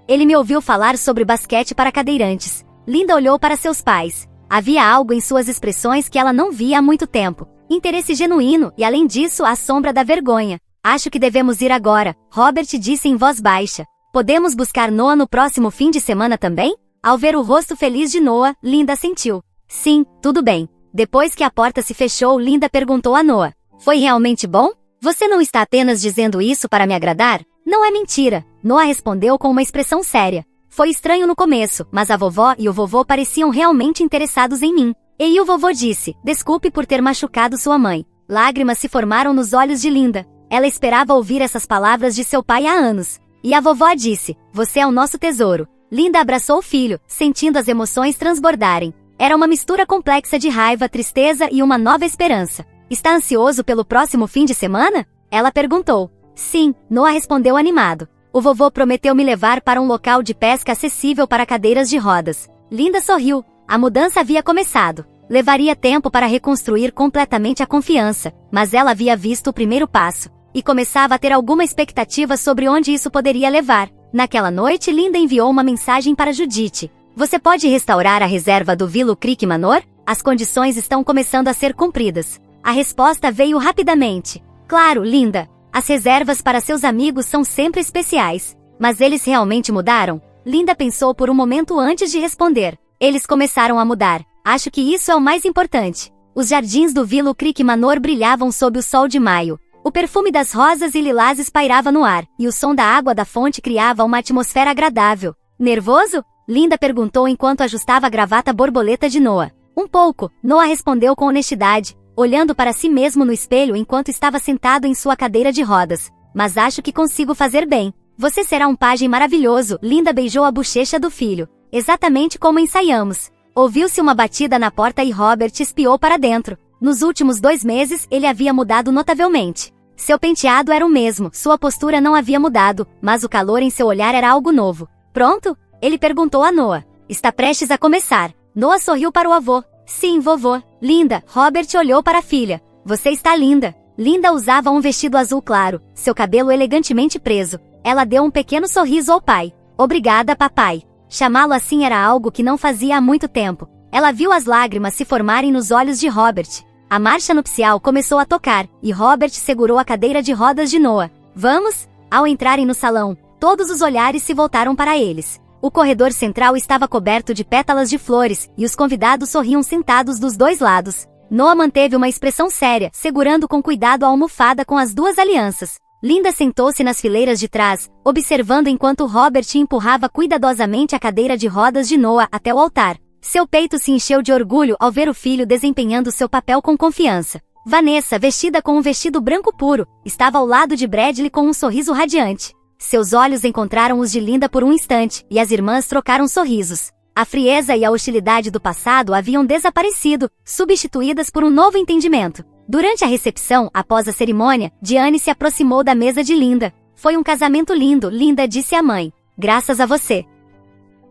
Ele me ouviu falar sobre basquete para cadeirantes. Linda olhou para seus pais. Havia algo em suas expressões que ela não via há muito tempo. Interesse genuíno e, além disso, a sombra da vergonha. Acho que devemos ir agora, Robert disse em voz baixa. Podemos buscar Noah no próximo fim de semana também? Ao ver o rosto feliz de Noah, Linda assentiu. Sim, tudo bem. Depois que a porta se fechou, Linda perguntou a Noah. Foi realmente bom? Você não está apenas dizendo isso para me agradar? Não é mentira. Noah respondeu com uma expressão séria. Foi estranho no começo, mas a vovó e o vovô pareciam realmente interessados em mim. E o vovô disse, desculpe por ter machucado sua mãe. Lágrimas se formaram nos olhos de Linda. Ela esperava ouvir essas palavras de seu pai há anos. E a vovó disse, você é o nosso tesouro. Linda abraçou o filho, sentindo as emoções transbordarem. Era uma mistura complexa de raiva, tristeza e uma nova esperança. Está ansioso pelo próximo fim de semana? Ela perguntou. Sim, Noah respondeu animado. O vovô prometeu me levar para um local de pesca acessível para cadeiras de rodas. Linda sorriu. A mudança havia começado. Levaria tempo para reconstruir completamente a confiança, mas ela havia visto o primeiro passo e começava a ter alguma expectativa sobre onde isso poderia levar. Naquela noite, Linda enviou uma mensagem para Judith. Você pode restaurar a reserva do Willow Creek Manor? As condições estão começando a ser cumpridas. A resposta veio rapidamente. Claro, Linda. As reservas para seus amigos são sempre especiais. Mas eles realmente mudaram? Linda pensou por um momento antes de responder. Eles começaram a mudar. Acho que isso é o mais importante. Os jardins do Willow Creek Manor brilhavam sob o sol de maio. O perfume das rosas e lilazes pairava no ar, e o som da água da fonte criava uma atmosfera agradável. Nervoso? Linda perguntou enquanto ajustava a gravata borboleta de Noah. Um pouco, Noah respondeu com honestidade, olhando para si mesmo no espelho enquanto estava sentado em sua cadeira de rodas. Mas acho que consigo fazer bem. Você será um pajem maravilhoso. Linda beijou a bochecha do filho. Exatamente como ensaiamos. Ouviu-se uma batida na porta e Robert espiou para dentro. Nos últimos 2 meses, ele havia mudado notavelmente. Seu penteado era o mesmo, sua postura não havia mudado, mas o calor em seu olhar era algo novo. Pronto? Ele perguntou a Noah. Está prestes a começar. Noah sorriu para o avô. Sim, vovô. Linda, Robert olhou para a filha. Você está linda. Linda usava um vestido azul claro, seu cabelo elegantemente preso. Ela deu um pequeno sorriso ao pai. Obrigada, papai. Chamá-lo assim era algo que não fazia há muito tempo. Ela viu as lágrimas se formarem nos olhos de Robert. A marcha nupcial começou a tocar, e Robert segurou a cadeira de rodas de Noah. Vamos? Ao entrarem no salão, todos os olhares se voltaram para eles. O corredor central estava coberto de pétalas de flores, e os convidados sorriam sentados dos 2 lados. Noah manteve uma expressão séria, segurando com cuidado a almofada com as 2 alianças. Linda sentou-se nas fileiras de trás, observando enquanto Robert empurrava cuidadosamente a cadeira de rodas de Noah até o altar. Seu peito se encheu de orgulho ao ver o filho desempenhando seu papel com confiança. Vanessa, vestida com um vestido branco puro, estava ao lado de Bradley com um sorriso radiante. Seus olhos encontraram os de Linda por um instante, e as irmãs trocaram sorrisos. A frieza e a hostilidade do passado haviam desaparecido, substituídas por um novo entendimento. Durante a recepção, após a cerimônia, Diane se aproximou da mesa de Linda. Foi um casamento lindo, Linda disse à mãe. Graças a você.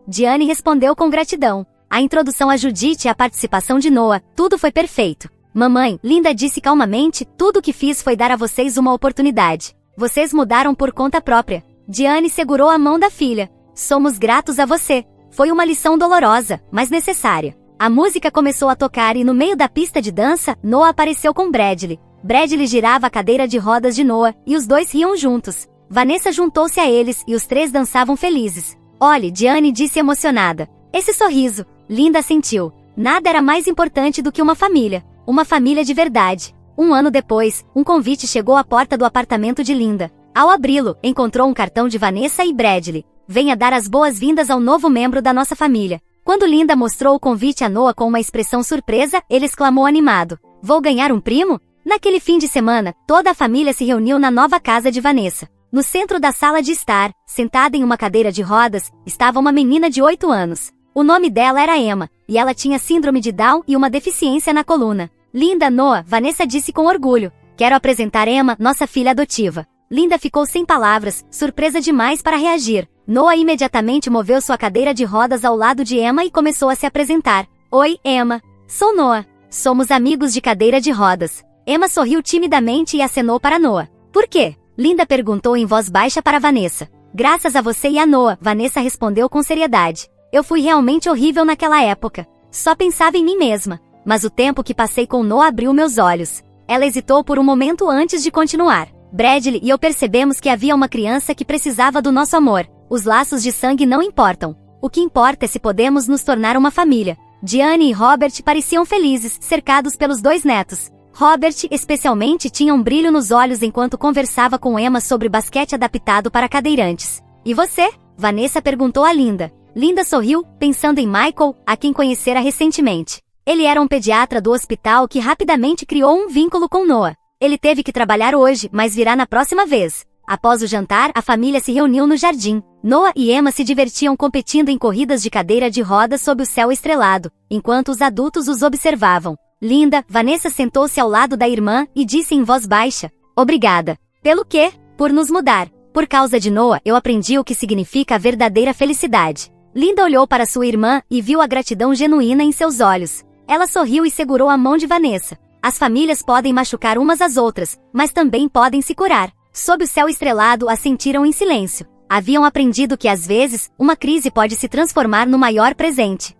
Diane respondeu com gratidão. A introdução a Judith e a participação de Noah, tudo foi perfeito. Mamãe, Linda disse calmamente, tudo o que fiz foi dar a vocês uma oportunidade. Vocês mudaram por conta própria. Diane segurou a mão da filha. Somos gratos a você. Foi uma lição dolorosa, mas necessária. A música começou a tocar e no meio da pista de dança, Noah apareceu com Bradley. Bradley girava a cadeira de rodas de Noah, e os 2 riam juntos. Vanessa juntou-se a eles, e os 3 dançavam felizes. Olhe, Diane disse emocionada. Esse sorriso. Linda sentiu. Nada era mais importante do que uma família. Uma família de verdade. 1 ano depois, um convite chegou à porta do apartamento de Linda. Ao abri-lo, encontrou um cartão de Vanessa e Bradley. Venha dar as boas-vindas ao novo membro da nossa família. Quando Linda mostrou o convite a Noah com uma expressão surpresa, ele exclamou animado. Vou ganhar um primo? Naquele fim de semana, toda a família se reuniu na nova casa de Vanessa. No centro da sala de estar, sentada em uma cadeira de rodas, estava uma menina de 8 anos. O nome dela era Emma, e ela tinha síndrome de Down e uma deficiência na coluna. Linda, Noah, Vanessa disse com orgulho. Quero apresentar Emma, nossa filha adotiva. Linda ficou sem palavras, surpresa demais para reagir. Noah imediatamente moveu sua cadeira de rodas ao lado de Emma e começou a se apresentar. Oi, Emma. Sou Noah. Somos amigos de cadeira de rodas. Emma sorriu timidamente e acenou para Noah. Por quê? Linda perguntou em voz baixa para Vanessa. Graças a você e a Noah, Vanessa respondeu com seriedade. Eu fui realmente horrível naquela época. Só pensava em mim mesma. Mas o tempo que passei com Noah abriu meus olhos. Ela hesitou por um momento antes de continuar. Bradley e eu percebemos que havia uma criança que precisava do nosso amor. Os laços de sangue não importam. O que importa é se podemos nos tornar uma família. Diane e Robert pareciam felizes, cercados pelos 2 netos. Robert, especialmente, tinha um brilho nos olhos enquanto conversava com Emma sobre basquete adaptado para cadeirantes. E você? Vanessa perguntou a Linda. Linda sorriu, pensando em Michael, a quem conhecera recentemente. Ele era um pediatra do hospital que rapidamente criou um vínculo com Noah. Ele teve que trabalhar hoje, mas virá na próxima vez. Após o jantar, a família se reuniu no jardim. Noah e Emma se divertiam competindo em corridas de cadeira de rodas sob o céu estrelado, enquanto os adultos os observavam. Linda, Vanessa sentou-se ao lado da irmã e disse em voz baixa. Obrigada. Pelo quê? Por nos mudar. Por causa de Noah, eu aprendi o que significa a verdadeira felicidade. Linda olhou para sua irmã e viu a gratidão genuína em seus olhos. Ela sorriu e segurou a mão de Vanessa. As famílias podem machucar umas às outras, mas também podem se curar. Sob o céu estrelado, assentiram em silêncio. Haviam aprendido que às vezes, uma crise pode se transformar no maior presente.